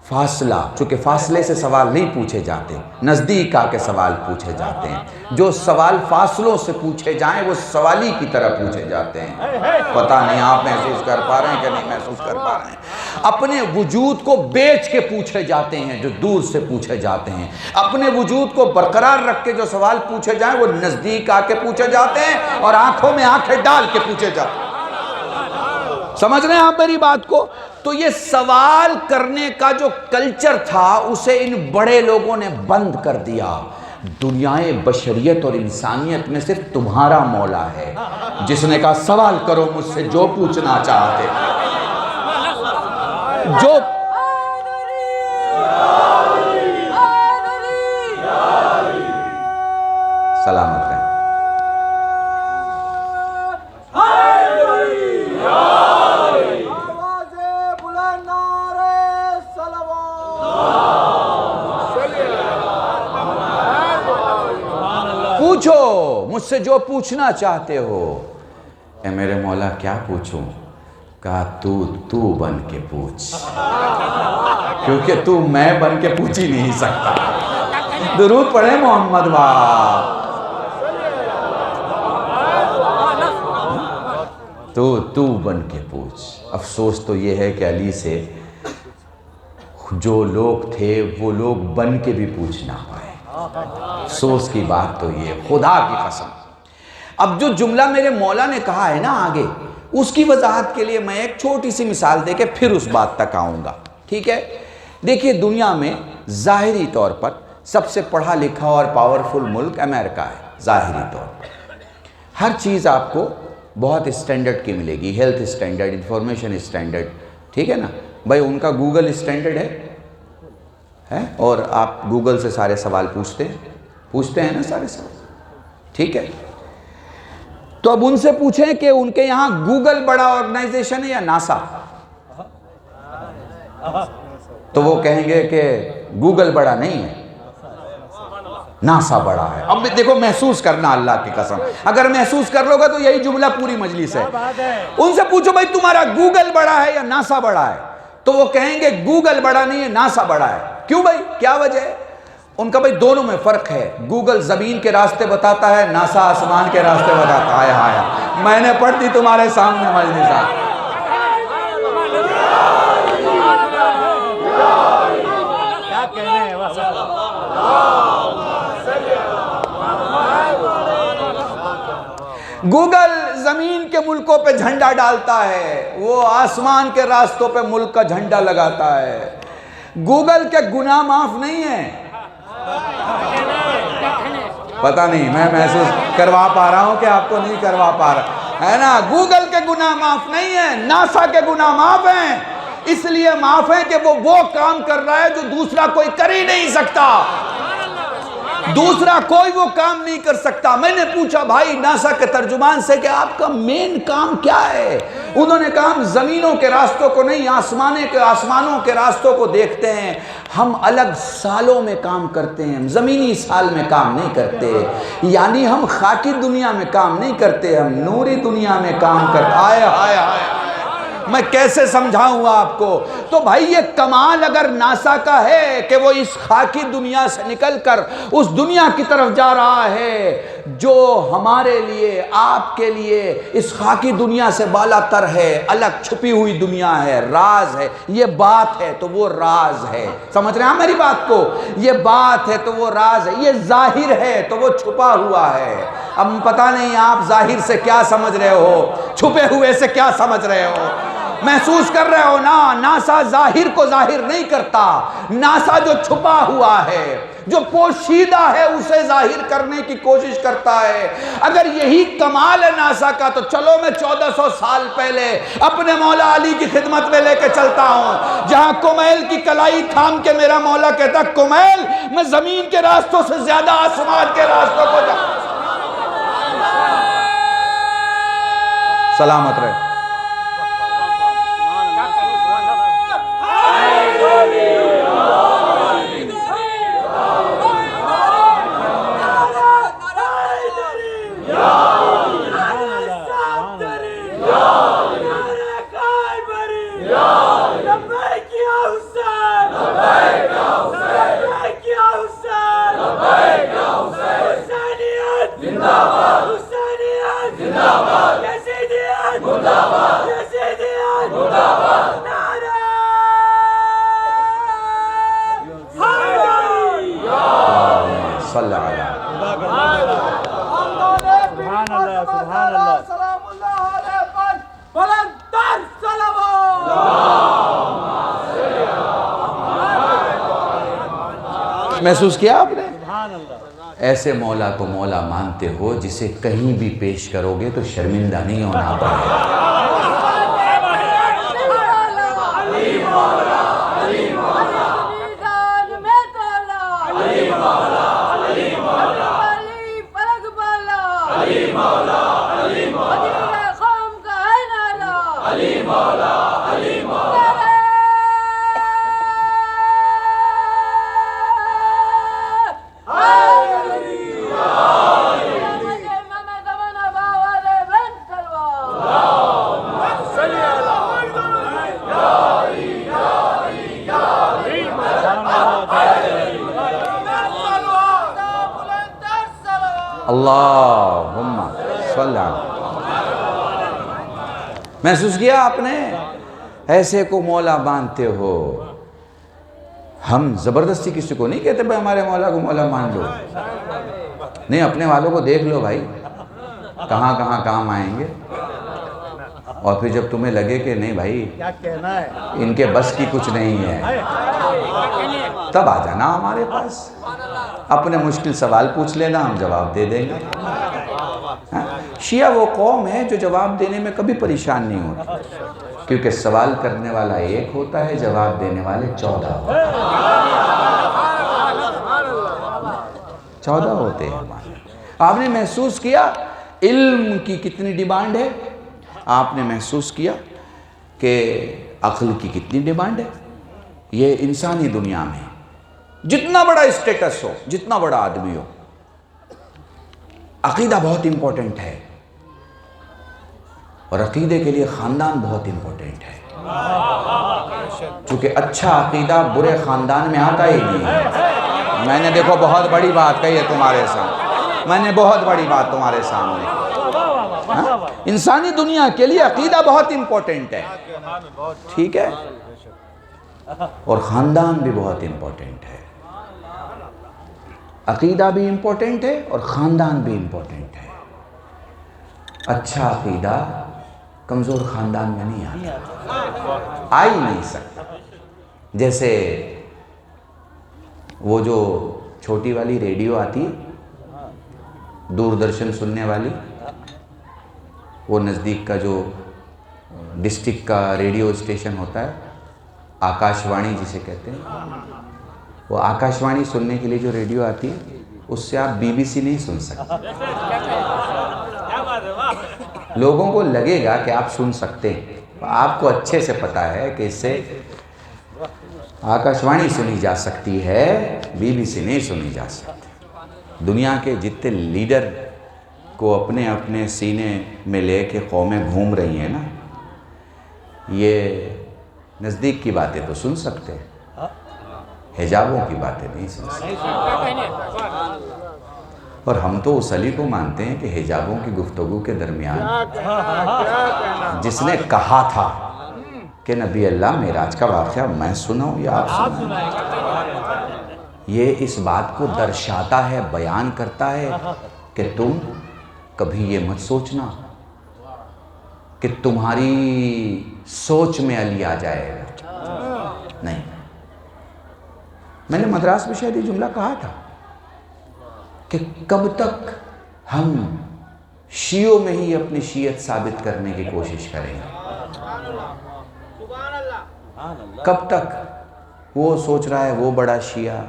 فاصلہ، چونکہ فاصلے سے سوال نہیں پوچھے جاتے، نزدیک آ کے سوال پوچھے جاتے ہیں۔ جو سوال فاصلوں سے پوچھے جائیں وہ سوالی کی طرح پوچھے جاتے ہیں۔ پتہ نہیں آپ محسوس کر پا رہے ہیں کہ نہیں محسوس کر پا رہے ہیں؟ اپنے وجود کو بیچ کے پوچھے جاتے ہیں جو دور سے پوچھے جاتے ہیں۔ اپنے وجود کو برقرار رکھ کے جو سوال پوچھے جائیں وہ نزدیک آ کے پوچھے جاتے ہیں اور آنکھوں میں آنکھیں ڈال کے پوچھے جاتے ہیں۔ سمجھ رہے ہیں آپ میری بات کو؟ تو یہ سوال کرنے کا جو کلچر تھا اسے ان بڑے لوگوں نے بند کر دیا۔ دنیائے بشریت اور انسانیت میں صرف تمہارا مولا ہے جس نے کہا سوال کرو مجھ سے جو پوچھنا چاہتے، جو سلامت رہیں۔ پوچھو مجھ سے جو پوچھنا چاہتے ہو۔ اے میرے مولا کیا پوچھوں؟ کہا تو بن کے پوچھ، کیونکہ تو میں بن کے پوچھ ہی نہیں سکتا۔ درود پڑھیں محمد باپ۔ تو بن کے پوچھ۔ افسوس تو یہ ہے کہ علی سے جو لوگ تھے وہ لوگ بن کے بھی پوچھ نہ پائے۔ افسوس کی بات تو یہ، خدا کی قسم۔ اب جو جملہ میرے مولا نے کہا ہے نا آگے، اس کی وضاحت کے لیے میں ایک چھوٹی سی مثال دے کے پھر اس بات تک آؤں گا، ٹھیک ہے؟ دیکھیے دنیا میں ظاہری طور پر سب سے پڑھا لکھا اور پاورفل ملک امریکہ ہے، ظاہری طور پر ہر چیز آپ کو بہت اسٹینڈرڈ کی ملے گی، ہیلتھ اسٹینڈرڈ، انفارمیشن اسٹینڈرڈ، ٹھیک ہے نا؟ بھائی ان کا گوگل اسٹینڈرڈ ہے اور آپ گوگل سے سارے سوال پوچھتے ہیں نا سارے سوال، ٹھیک ہے؟ تو اب ان سے پوچھیں کہ ان کے یہاں گوگل بڑا آرگنائزیشن ہے یا ناسا؟ تو وہ کہیں گے کہ گوگل بڑا نہیں ہے، ناسا بڑا ہے۔ اب دیکھو محسوس کرنا اللہ کی قسم، اگر محسوس کر لو گا تو یہی جملہ پوری مجلس ہے۔ ان سے پوچھو بھائی تمہارا گوگل بڑا ہے یا ناسا بڑا ہے؟ تو وہ کہیں گے گوگل بڑا نہیں ہے، ناسا بڑا ہے۔ کیوں بھائی، کیا وجہ ہے؟ ان کا بھائی دونوں میں فرق ہے، گوگل زمین کے راستے بتاتا ہے، ناسا آسمان کے راستے بتاتا ہے۔ آیا میں نے پڑھ دی تمہارے سامنے مجلس۔ گوگل زمین کے ملکوں پہ جھنڈا ڈالتا ہے، وہ آسمان کے راستوں پہ ملک کا جھنڈا لگاتا ہے۔ گوگل کے گناہ معاف نہیں ہیں، پتہ نہیں میں محسوس کروا پا رہا ہوں کہ آپ کو نہیں کروا پا رہا ہے نا؟ گوگل کے گناہ معاف نہیں ہیں، ناسا کے گناہ معاف ہیں۔ اس لیے معاف ہیں کہ وہ کام کر رہا ہے جو دوسرا کوئی کر ہی نہیں سکتا، دوسرا کوئی وہ کام نہیں کر سکتا۔ میں نے پوچھا بھائی ناسا کے ترجمان سے کہ آپ کا مین کام کیا ہے؟ انہوں نے کہا ہم زمینوں کے راستوں کو نہیں، آسمانوں کے راستوں کو دیکھتے ہیں۔ ہم الگ سالوں میں کام کرتے ہیں، ہم زمینی سال میں کام نہیں کرتے، یعنی ہم خاکی دنیا میں کام نہیں کرتے، ہم نوری دنیا میں کام کرتے۔ آئے میں کیسے سمجھاؤں آپ کو؟ تو بھائی یہ کمال اگر ناسا کا ہے کہ وہ اس خاکی دنیا سے نکل کر اس دنیا کی طرف جا رہا ہے جو ہمارے لیے، آپ کے لیے اس خاکی دنیا سے بالا تر ہے، الگ چھپی ہوئی دنیا ہے، راز ہے، یہ بات ہے تو وہ راز ہے۔ سمجھ رہے ہیں میری بات کو؟ یہ بات ہے تو وہ راز ہے، یہ ظاہر ہے تو وہ چھپا ہوا ہے۔ اب پتہ نہیں آپ ظاہر سے کیا سمجھ رہے ہو، چھپے ہوئے سے کیا سمجھ رہے ہو؟ محسوس کر رہے ہو نا؟ ناسا ظاہر کو ظاہر نہیں کرتا، ناسا جو چھپا ہوا ہے، جو پوشیدہ ہے اسے ظاہر کرنے کی کوشش کرتا ہے۔ اگر یہی کمال ہے ناسا کا تو چلو میں 1400 سال پہلے اپنے مولا علی کی خدمت میں لے کے چلتا ہوں، جہاں کمیل کی کلائی تھام کے میرا مولا کہتا کمیل میں زمین کے راستوں سے زیادہ آسمان کے راستوں کو سلامت رہے۔ سبحان اللہ محسوس کیا آپ نے؟ ایسے مولا کو مولا مانتے ہو جسے کہیں بھی پیش کرو گے تو شرمندہ نہیں ہونا پڑے. اللہم صلی اللہ. محسوس کیا آپ نے؟ ایسے کو مولا مانتے ہو. ہم زبردستی کسی کو نہیں کہتے بھائی ہمارے مولا کو مولا مان لو. نہیں، اپنے والوں کو دیکھ لو بھائی کہاں کہاں کام آئیں گے. اور پھر جب تمہیں لگے کہ نہیں بھائی ان کے بس کی کچھ نہیں ہے، تب آ جانا ہمارے پاس. اپنے مشکل سوال پوچھ لینا، ہم جواب دے دیں گے. شیعہ وہ قوم ہے جو جواب دینے میں کبھی پریشان نہیں ہوتی، کیونکہ سوال کرنے والا ایک ہوتا ہے، جواب دینے والے 14 ہوتے ہیں. 14 ہوتے ہیں ہمارے. آپ نے محسوس کیا علم کی کتنی ڈیمانڈ ہے؟ آپ نے محسوس کیا کہ عقل کی کتنی ڈیمانڈ ہے؟ یہ انسانی دنیا میں جتنا بڑا اسٹیٹس ہو، جتنا بڑا آدمی ہو، عقیدہ بہت امپورٹنٹ ہے. اور عقیدے کے لیے خاندان بہت امپورٹنٹ ہے، چونکہ اچھا عقیدہ برے خاندان میں آتا ہی نہیں ہے. میں نے دیکھو بہت بڑی بات کہی ہے تمہارے سامنے، میں نے بہت بڑی بات تمہارے سامنے. انسانی دنیا کے لیے عقیدہ بہت امپورٹنٹ ہے، ٹھیک ہے، اور خاندان بھی بہت امپورٹنٹ ہے. عقیدہ بھی امپورٹنٹ ہے اور خاندان بھی امپورٹنٹ ہے. اچھا عقیدہ کمزور خاندان میں نہیں آتا، آ ہی نہیں سکتا. جیسے وہ جو چھوٹی والی ریڈیو آتی ہے دوردرشن سننے والی، وہ نزدیک کا جو ڈسٹرکٹ کا ریڈیو اسٹیشن ہوتا ہے، آکاش وانی جسے کہتے ہیں، وہ آکاش وانی سننے کے لیے جو ریڈیو آتی ہے اس سے آپ بی بی سی نہیں سن سکتے. لوگوں کو لگے گا کہ آپ سن سکتے ہیں، آپ کو اچھے سے پتا ہے کہ اس سے آکاش وانی سنی جا سکتی ہے، بی بی سی نہیں سنی جا سکتی. دنیا کے جتنے لیڈر کو اپنے اپنے سینے میں لے کے قومیں گھوم رہی ہیں نا، یہ نزدیک کی باتیں تو سن سکتے ہیں، حجابوں کی باتیں نہیں سن سکتے. اور ہم تو اس علی کو مانتے ہیں کہ حجابوں کی گفتگو کے درمیان جس نے کہا تھا کہ نبی اللہ معراج کا واقعہ میں سناؤں یا آپ سنائیں، یہ اس بات کو درشاتا ہے، بیان کرتا ہے کہ تم کبھی یہ مت سوچنا کہ تمہاری سوچ میں علی آ جائے گا. نہیں، میں نے مدراس میں شاید یہ جملہ کہا تھا کہ کب تک ہم شیعوں میں ہی اپنی شیعت ثابت کرنے کی کوشش کریں گے؟ کب تک وہ سوچ رہا ہے وہ بڑا شیعہ،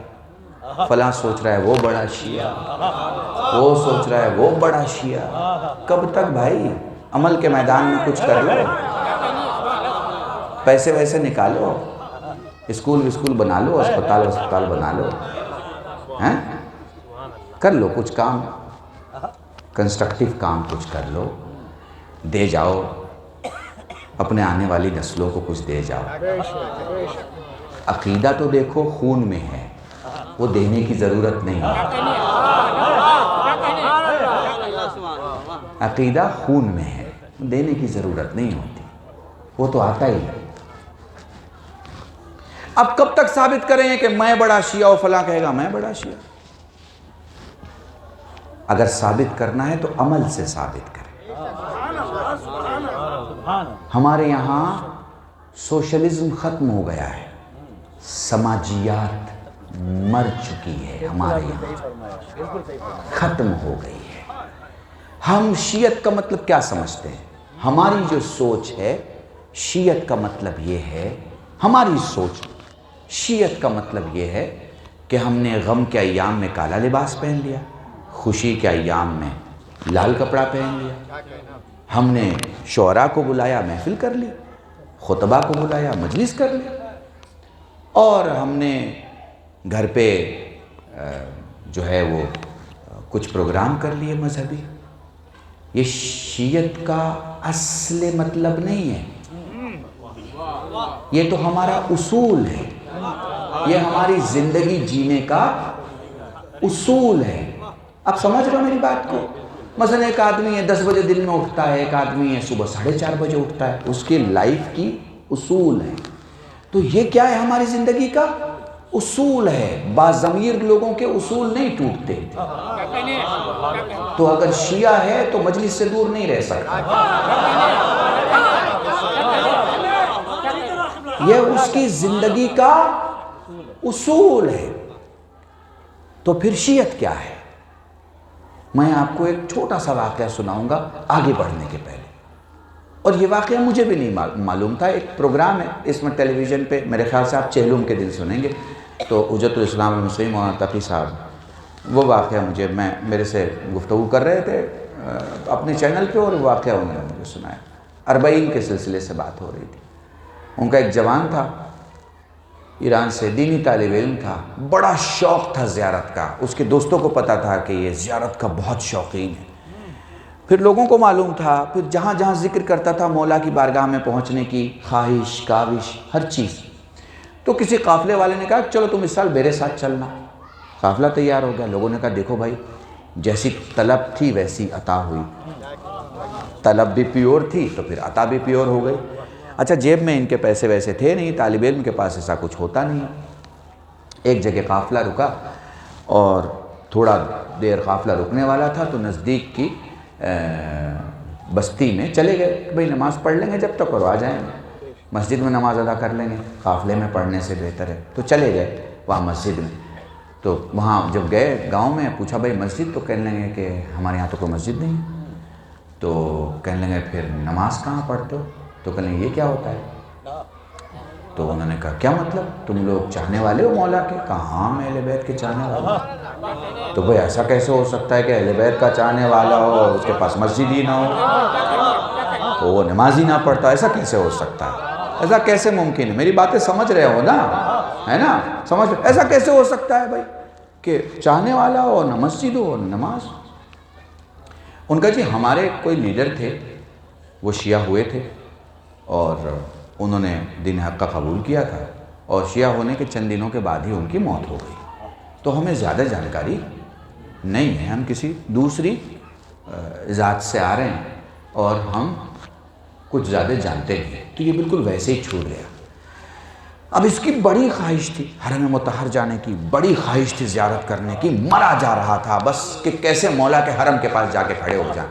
فلاں سوچ رہا ہے وہ بڑا شیعہ، وہ سوچ رہا ہے وہ بڑا شیعہ. کب تک بھائی؟ عمل کے میدان میں کچھ کر لو، پیسے ویسے نکالو، اسکول بنا لو، اسپتال بنا لو، کر لو کچھ کام، کنسٹرکٹیو کام کچھ کر لو، دے جاؤ اپنے آنے والی نسلوں کو، کچھ دے جاؤ. عقیدہ تو دیکھو خون میں ہے، وہ دینے کی ضرورت نہیں ہے. عقیدہ خون میں ہے، دینے کی ضرورت نہیں ہوتی، وہ تو آتا ہی ہے. اب کب تک ثابت کریں کہ میں بڑا شیعہ و فلاں کہے گا میں بڑا شیعہ؟ اگر ثابت کرنا ہے تو عمل سے ثابت کریں. ہمارے یہاں سوشلزم ختم ہو گیا ہے، سماجیات مر چکی ہے ہمارے یہاں، ختم ہو گئی ہے۔ ہم شیعت کا مطلب کیا سمجھتے ہیں؟ ہماری جو سوچ ہے شیعت کا مطلب یہ ہے، ہماری سوچ شیعت کا مطلب یہ ہے کہ ہم نے غم کے ایام میں کالا لباس پہن لیا، خوشی کے ایام میں لال کپڑا پہن لیا، ہم نے شعراء کو بلایا محفل کر لی، خطبہ کو بلایا مجلس کر لی، اور ہم نے گھر پہ جو ہے وہ کچھ پروگرام کر لیے مذہبی۔ یہ شیعت کا اصل مطلب نہیں ہے، یہ تو ہمارا اصول ہے، یہ ہماری زندگی جینے کا اصول ہے۔ اب سمجھ رہے ہو میری بات کو؟ مثلا ایک آدمی ہے 10 بجے دن میں اٹھتا ہے، ایک آدمی ہے صبح 4:30 بجے اٹھتا ہے، اس کی لائف کی اصول ہے۔ تو یہ کیا ہے؟ ہماری زندگی کا اصول ہے۔ باضمیر لوگوں کے اصول نہیں ٹوٹتے۔ تو اگر شیعہ ہے تو مجلس سے دور نہیں رہ سکتا، یہ اس کی زندگی کا اصول ہے۔ تو پھر شیعت کیا ہے؟ میں آپ کو ایک چھوٹا سا واقعہ سناؤں گا آگے بڑھنے کے پہلے، اور یہ واقعہ مجھے بھی نہیں معلوم تھا۔ ایک پروگرام ہے اس میں ٹیلی ویژن پہ، میرے خیال سے آپ چہلم کے دن سنیں گے، تو حجت الاسلام المسلمین مولانا تقی صاحب، وہ واقعہ مجھے میرے سے گفتگو کر رہے تھے اپنے چینل پہ، اور واقعہ انہوں نے مجھے سنایا۔ 40 کے سلسلے سے بات ہو رہی تھی۔ ان کا ایک جوان تھا ایران سے، دینی طالب علم تھا، بڑا شوق تھا زیارت کا، اس کے دوستوں کو پتا تھا کہ یہ زیارت کا بہت شوقین ہے، پھر لوگوں کو معلوم تھا، پھر جہاں جہاں ذکر کرتا تھا مولا کی بارگاہ میں پہنچنے کی خواہش، کاوش، ہر چیز۔ تو کسی قافلے والے نے کہا چلو تم اس سال میرے ساتھ چلنا۔ قافلہ تیار ہو گیا، لوگوں نے کہا دیکھو بھائی، جیسی طلب تھی ویسی عطا ہوئی، طلب بھی پیور تھی تو پھر عطا بھی پیور ہو گئی۔ اچھا، جیب میں ان کے پیسے ویسے تھے نہیں، طالب علم کے پاس ایسا کچھ ہوتا نہیں۔ ایک جگہ قافلہ رکا، اور تھوڑا دیر قافلہ رکنے والا تھا تو نزدیک کی بستی میں چلے گئے، بھئی نماز پڑھ لیں گے جب تک اور آ جائیں گے، مسجد میں نماز ادا کر لیں گے، قافلے میں پڑھنے سے بہتر ہے۔ تو چلے گئے وہاں مسجد میں، تو وہاں جب گئے گاؤں میں پوچھا بھئی مسجد، تو کہنے لگے کہ ہمارے یہاں تو کوئی مسجد نہیں ہے۔ تو کہنے لگے پھر نماز کہاں پڑھتے ہو؟ تو کہنے لگے یہ کیا ہوتا ہے؟ تو انہوں نے کہا کیا مطلب، تم لوگ چاہنے والے ہو مولا کے؟ کہا ہاں میں اہل بیت کے چاہنے والا ہوں۔ تو بھئی ایسا کیسے ہو سکتا ہے کہ اہل بیت کا چاہنے والا ہو اور اس کے پاس مسجد ہی نہ ہو، تو وہ نماز ہی نہ پڑھتا، ایسا کیسے ہو سکتا ہے؟ ایسا کیسے ممکن ہے؟ میری باتیں سمجھ رہے ہو نا، ہے نا؟ سمجھ، ایسا کیسے ہو سکتا ہے بھائی کہ چاہنے والا ہو نہ مسجد ہو نہ نماز؟ ان کا جی ہمارے کوئی لیڈر تھے، وہ شیعہ ہوئے تھے، اور انہوں نے دین حق کا قبول کیا تھا، اور شیعہ ہونے کے چند دنوں کے بعد ہی ان کی موت ہو گئی۔ تو ہمیں زیادہ جانکاری نہیں ہے، ہم کسی دوسری ذات سے آ رہے ہیں اور ہم کچھ زیادہ جانتے نہیں، تو یہ بالکل ویسے ہی چھوٹ گیا۔ اب اس کی بڑی خواہش تھی حرم مطہر جانے کی، بڑی خواہش تھی زیارت کرنے کی، مرا جا رہا تھا بس کہ کیسے مولا کے حرم کے پاس جا کے کھڑے ہو جائیں۔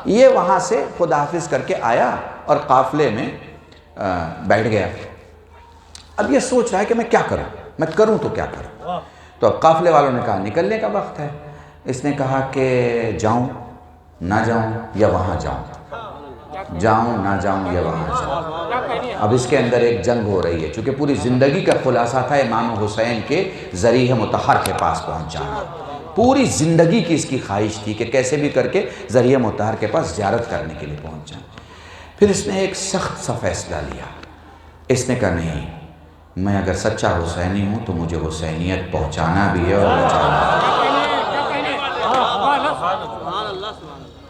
یہ وہاں سے خدا حافظ کر کے آیا اور قافلے میں بیٹھ گیا۔ اب یہ سوچ رہا ہے کہ میں کیا کروں، میں کروں تو کیا کروں؟ تو اب قافلے والوں نے کہا نکلنے کا وقت ہے۔ اس نے کہا کہ جاؤں نہ جاؤں یا وہاں جاؤں، جاؤں نہ جاؤں یا وہاں جاؤں۔ اب اس کے اندر ایک جنگ ہو رہی ہے، چونکہ پوری زندگی کا خلاصہ تھا امام حسین کے ذریعہ مطہر کے پاس پہنچ جانا، پوری زندگی کی اس کی خواہش تھی کہ کیسے بھی کر کے ذریعہ مطہر کے پاس زیارت کرنے کے لیے پہنچ جائیں۔ پھر اس نے ایک سخت سا فیصلہ لیا، اس نے کہا نہیں، میں اگر سچا حسینی ہوں تو مجھے حسینیت پہنچانا بھی ہے اور بچانا بھی ہے۔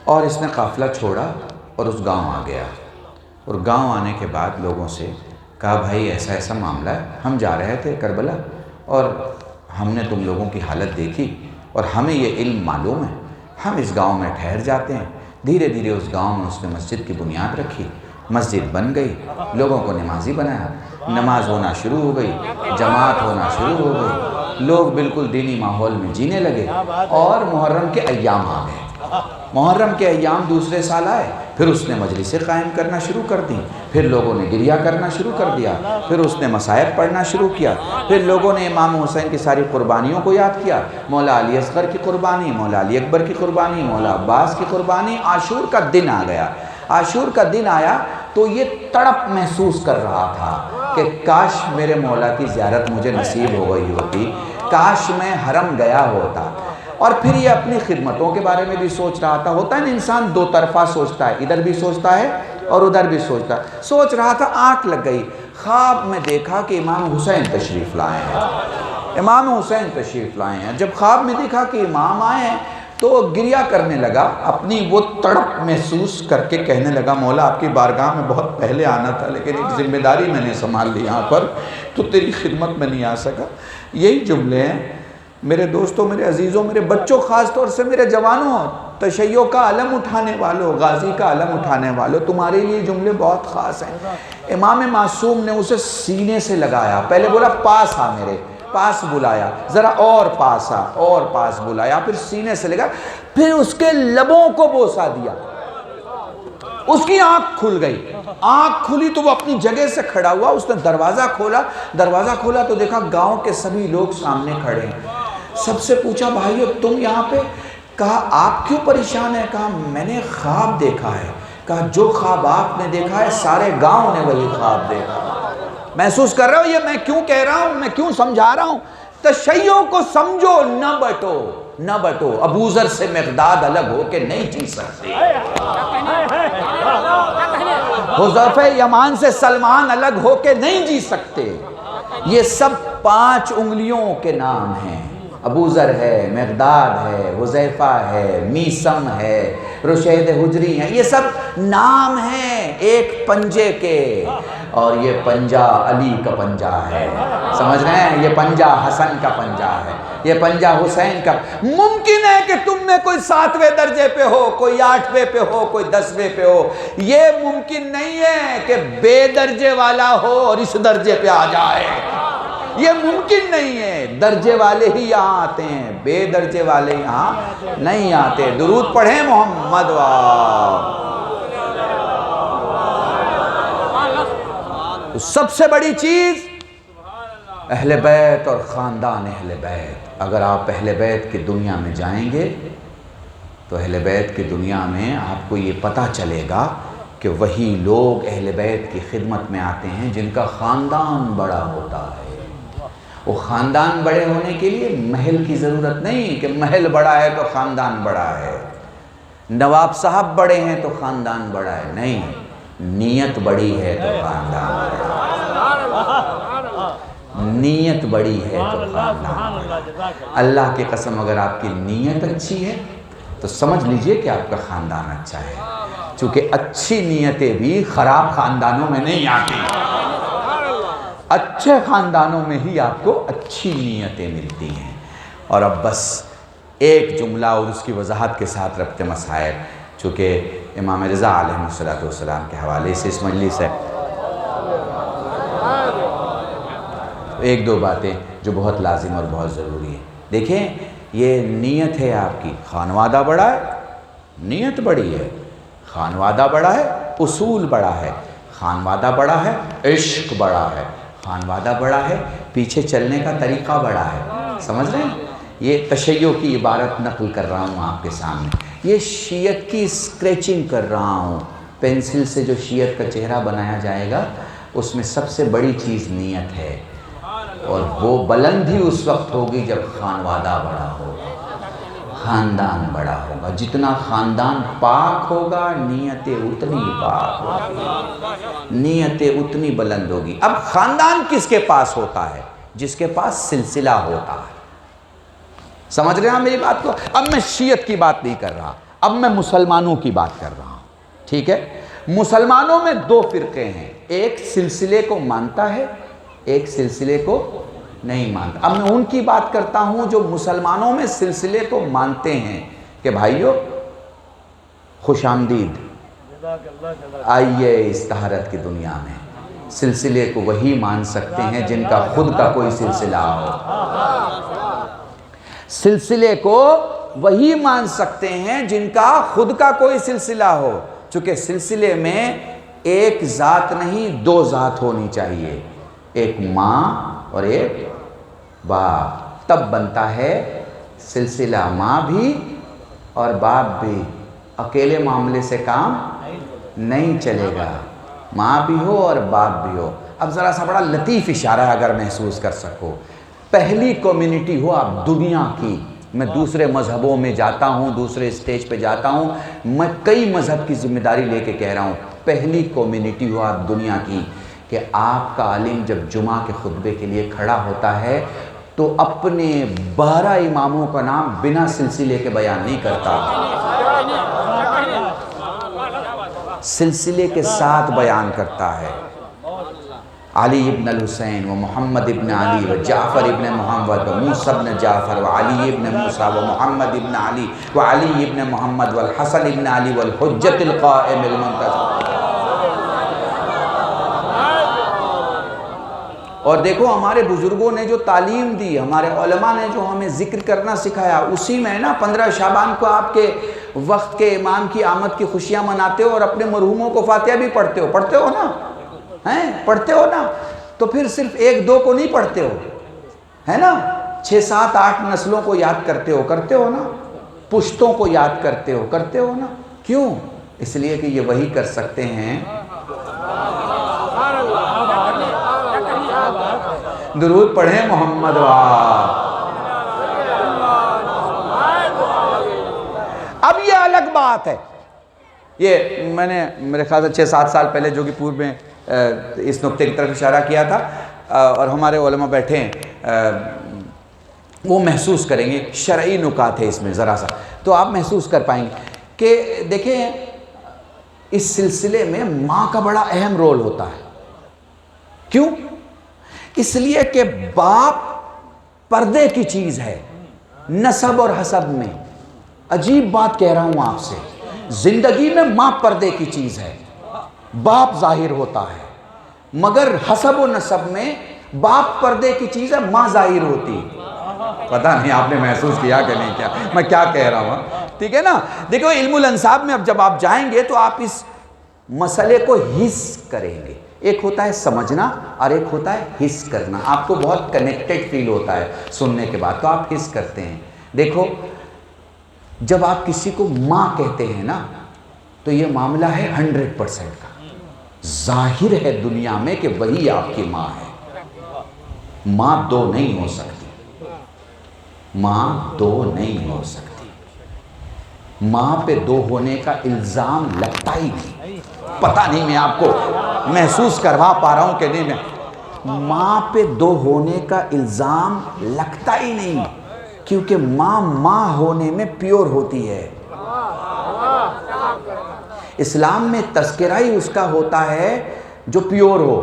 اور اس نے قافلہ چھوڑا اور اس گاؤں آ گیا، اور گاؤں آنے کے بعد لوگوں سے کہا بھائی ایسا ایسا معاملہ ہے، ہم جا رہے تھے کربلا اور ہم نے تم لوگوں کی حالت دیکھی اور ہمیں یہ علم معلوم ہے، ہم اس گاؤں میں ٹھہر جاتے ہیں۔ دھیرے دھیرے اس گاؤں میں اس نے مسجد کی بنیاد رکھی، مسجد بن گئی، لوگوں کو نمازی بنایا، نماز ہونا شروع ہو گئی، جماعت ہونا شروع ہو گئی، لوگ بالکل دینی ماحول میں جینے لگے، اور محرم کے ایام آ گئے۔ محرم کے ایام دوسرے سال آئے، پھر اس نے مجلسیں قائم کرنا شروع کر دیں، پھر لوگوں نے گریہ کرنا شروع کر دیا، پھر اس نے مصائب پڑھنا شروع کیا، پھر لوگوں نے امام حسین کی ساری قربانیوں کو یاد کیا، مولا علی اصغر کی قربانی، مولا علی اکبر کی قربانی، مولا عباس کی قربانی۔ عاشور کا دن آ گیا، عاشور کا دن آیا تو یہ تڑپ محسوس کر رہا تھا کہ کاش میرے مولا کی زیارت مجھے نصیب ہو گئی ہوتی، کاش میں حرم گیا ہوتا۔ اور پھر یہ اپنی خدمتوں کے بارے میں بھی سوچ رہا تھا۔ ہوتا ہے نا انسان دو طرفہ سوچتا ہے، ادھر بھی سوچتا ہے اور ادھر بھی سوچتا ہے۔ سوچ رہا تھا، آنکھ لگ گئی، خواب میں دیکھا کہ امام حسین تشریف لائے ہیں، امام حسین تشریف لائے ہیں۔ جب خواب میں دیکھا کہ امام آئے ہیں تو گریہ کرنے لگا، اپنی وہ تڑپ محسوس کر کے کہنے لگا، مولا آپ کی بارگاہ میں بہت پہلے آنا تھا، لیکن ایک ذمہ داری میں نے سنبھال لی یہاں پر، تو تیری خدمت میں نہیں آ سکا۔ یہی جملے ہیں میرے دوستوں، میرے عزیزوں، میرے بچوں، خاص طور سے میرے جوانوں، تشیع کا علم اٹھانے والوں، غازی کا علم اٹھانے والوں، تمہارے لیے جملے بہت خاص ہیں۔ امام معصوم نے اسے سینے سے لگایا، پہلے بولا پاس آ، میرے پاس بلایا، ذرا اور پاس آ، اور پاس بلایا، پھر سینے سے لگا، پھر اس کے لبوں کو بوسہ دیا۔ اس کی آنکھ کھل گئی، آنکھ کھلی تو وہ اپنی جگہ سے کھڑا ہوا، اس نے دروازہ کھولا، دروازہ کھولا تو دیکھا گاؤں کے سبھی لوگ سامنے کھڑے ہیں۔ سب سے پوچھا، بھائیو تم یہاں پہ؟ کہا آپ کیوں پریشان ہیں؟ کہا میں نے خواب دیکھا ہے۔ کہا جو خواب آپ نے دیکھا ہے سارے گاؤں نے وہی خواب دیکھا۔ محسوس کر رہے ہو یہ میں کیوں کہہ رہا ہوں، میں کیوں سمجھا رہا ہوں؟ تشیع کو سمجھو، نہ بٹو، نہ بٹو۔ ابو ذر سے مقداد الگ ہو کے نہیں جی سکتے، حذیفہ یمان سے سلمان الگ ہو کے نہیں جی سکتے۔ یہ سب 5 انگلیوں کے نام ہیں، ابو ذر ہے، مقداد ہے، حذیفہ ہے، میثم ہے، رشید حجری ہیں، یہ سب نام ہیں ایک پنجے کے، اور یہ پنجہ علی کا پنجہ ہے، سمجھ رہے ہیں؟ یہ پنجہ حسن کا پنجہ ہے، یہ پنجہ حسین کا۔ ممکن ہے کہ تم میں کوئی 7ویں درجے پہ ہو، کوئی 8ویں پہ ہو، کوئی 10ویں پہ ہو، یہ ممکن نہیں ہے کہ بے درجے والا ہو اور اس درجے پہ آ جائے، یہ ممکن نہیں ہے۔ درجے والے ہی یہاں آتے ہیں، بے درجے والے یہاں نہیں آتے۔ درود پڑھیں محمد سب سے بڑی چیز اہل بیت اور خاندان اہل بیت۔ اگر آپ اہل بیت کی دنیا میں جائیں گے تو اہل بیت کی دنیا میں آپ کو یہ پتہ چلے گا کہ وہی لوگ اہل بیت کی خدمت میں آتے ہیں جن کا خاندان بڑا ہوتا ہے۔ وہ خاندان بڑے ہونے کے لیے محل کی ضرورت نہیں کہ محل بڑا ہے تو خاندان بڑا ہے، نواب صاحب بڑے ہیں تو خاندان بڑا ہے، نہیں، نیت بڑی ہے تو خاندان بڑا ہے، نیت بڑی ہے تو خاندان بڑا ہے۔ اللہ کی قسم اگر آپ کی نیت اچھی ہے تو سمجھ لیجئے کہ آپ کا خاندان اچھا ہے، چونکہ اچھی نیتیں بھی خراب خاندانوں میں نہیں آتی، اچھے خاندانوں میں ہی آپ کو اچھی نیتیں ملتی ہیں۔ اور اب بس ایک جملہ اور اس کی وضاحت کے ساتھ ربط مسائل، چونکہ امام رضا علیہ السلام کے حوالے سے اس مجلس ہے، ایک دو باتیں جو بہت لازم اور بہت ضروری ہیں۔ دیکھیں یہ نیت ہے آپ کی، خانوادہ بڑا ہے، نیت بڑی ہے، خانوادہ بڑا ہے، اصول بڑا ہے، خانوادہ بڑا ہے، عشق بڑا ہے، خانوادہ بڑا ہے، پیچھے چلنے کا طریقہ بڑا ہے، سمجھ رہے ہیں؟ یہ تشیع کی عبارت نقل کر رہا ہوں آپ کے سامنے، یہ شیعت کی اسکریچنگ کر رہا ہوں، پینسل سے جو شیعت کا چہرہ بنایا جائے گا اس میں سب سے بڑی چیز نیت ہے، اور وہ بلند ہی اس وقت ہوگی جب خانوادہ بڑا ہوگا، خاندان بڑا ہوگا۔ جتنا خاندان پاک ہوگا نیتیں اتنی پاک ہوگی، نیتیں اتنی بلند ہوگی۔ اب خاندان کس کے پاس ہوتا ہے؟ جس کے پاس سلسلہ ہوتا ہے، سمجھ رہے ہیں میری بات کو؟ اب میں شیعت کی بات نہیں کر رہا، اب میں مسلمانوں کی بات کر رہا ہوں، ٹھیک ہے؟ مسلمانوں میں 2 فرقے ہیں، ایک سلسلے کو مانتا ہے، ایک سلسلے کو نہیں مانتا۔ اب میں ان کی بات کرتا ہوں جو مسلمانوں میں سلسلے کو مانتے ہیں کہ بھائیو خوش آمدید، آئیے اس طہارت کی دنیا میں۔ سلسلے کو وہی مان سکتے ہیں جن کا خود کا کوئی سلسلہ ہو، سلسلے کو وہی مان سکتے ہیں جن کا خود کا کوئی سلسلہ ہو، چونکہ سلسلے میں ایک ذات نہیں 2 ذات ہونی چاہیے، ایک ماں اور ایک باپ، تب بنتا ہے سلسلہ ماں بھی اور باپ بھی۔ اکیلے معاملے سے کام نہیں چلے گا، ماں بھی ہو اور باپ بھی ہو۔ اب ذرا سا بڑا لطیف اشارہ ہے اگر محسوس کر سکو، پہلی کمیونٹی ہو آپ دنیا کی، میں دوسرے مذہبوں میں جاتا ہوں، دوسرے اسٹیج پہ جاتا ہوں، میں کئی مذہب کی ذمہ داری لے کے کہہ رہا ہوں، پہلی کمیونٹی ہو آپ دنیا کی کہ آپ کا عالم جب جمعہ کے خطبے کے لیے کھڑا ہوتا ہے تو اپنے 12 اماموں کا نام بنا سلسلے کے بیان نہیں کرتا، سلسلے کے ساتھ بیان کرتا ہے۔ علی ابن الحسین و محمد ابن علی و جعفر ابن محمد و موسیٰ ابن جعفر و علی ابن موسیٰ و محمد ابن علی و علی ابن محمد والحسن ابن علی والحجت القائم المنتظر۔ اور دیکھو ہمارے بزرگوں نے جو تعلیم دی، ہمارے علماء نے جو ہمیں ذکر کرنا سکھایا، اسی میں نا 15 شعبان کو آپ کے وقت کے امام کی آمد کی خوشیاں مناتے ہو اور اپنے مرحوموں کو فاتحہ بھی پڑھتے ہو نا، پڑھتے ہو نا، تو پھر صرف 1-2 کو نہیں پڑھتے ہو، ہے نا، 6-7-8 نسلوں کو یاد کرتے ہو نا، پشتوں کو یاد کرتے ہو نا، کیوں؟ اس لیے کہ یہ وہی کر سکتے ہیں۔ درود پڑھیں محمد اب یہ الگ بات ہے، یہ میں نے میرے خیال سے 6-7 سال پہلے جوگی پور میں اس نقطے کی طرف اشارہ کیا تھا، اور ہمارے علماء بیٹھے ہیں وہ محسوس کریں گے، شرعی نکات ہے اس میں ذرا سا، تو آپ محسوس کر پائیں گے کہ دیکھیں اس سلسلے میں ماں کا بڑا اہم رول ہوتا ہے۔ کیوں؟ اس لیے کہ باپ پردے کی چیز ہے نسب اور حسب میں۔ عجیب بات کہہ رہا ہوں آپ سے، زندگی میں ماں پردے کی چیز ہے، باپ ظاہر ہوتا ہے، مگر حسب و نسب میں باپ پردے کی چیز ہے، ماں ظاہر ہوتی۔ پتہ نہیں آپ نے محسوس کیا کہ نہیں کیا میں کیا کہہ رہا ہوں، ٹھیک ہے نا؟ دیکھو علم الانساب میں اب جب آپ جائیں گے تو آپ اس مسئلے کو حس کریں گے، ایک ہوتا ہے سمجھنا اور ایک ہوتا ہے حس کرنا۔ آپ کو بہت کنیکٹڈ فیل ہوتا ہے سننے کے بعد، تو آپ حس کرتے ہیں۔ دیکھو جب آپ کسی کو ماں کہتے ہیں نا تو یہ معاملہ ہے 100% کا، ظاہر ہے دنیا میں کہ وہی آپ کی ماں ہے۔ ماں 2 نہیں ہو سکتی، ماں 2 نہیں ہو سکتی، ماں پہ 2 ہونے کا الزام لگتا ہی نہیں۔ پتہ نہیں میں آپ کو محسوس کروا پا رہا ہوں کہ نہیں، میں ماں پہ 2 ہونے کا الزام لگتا ہی نہیں، کیونکہ ماں ہونے میں پیور ہوتی ہے۔ اسلام میں تذکرہ ہی اس کا ہوتا ہے جو پیور ہو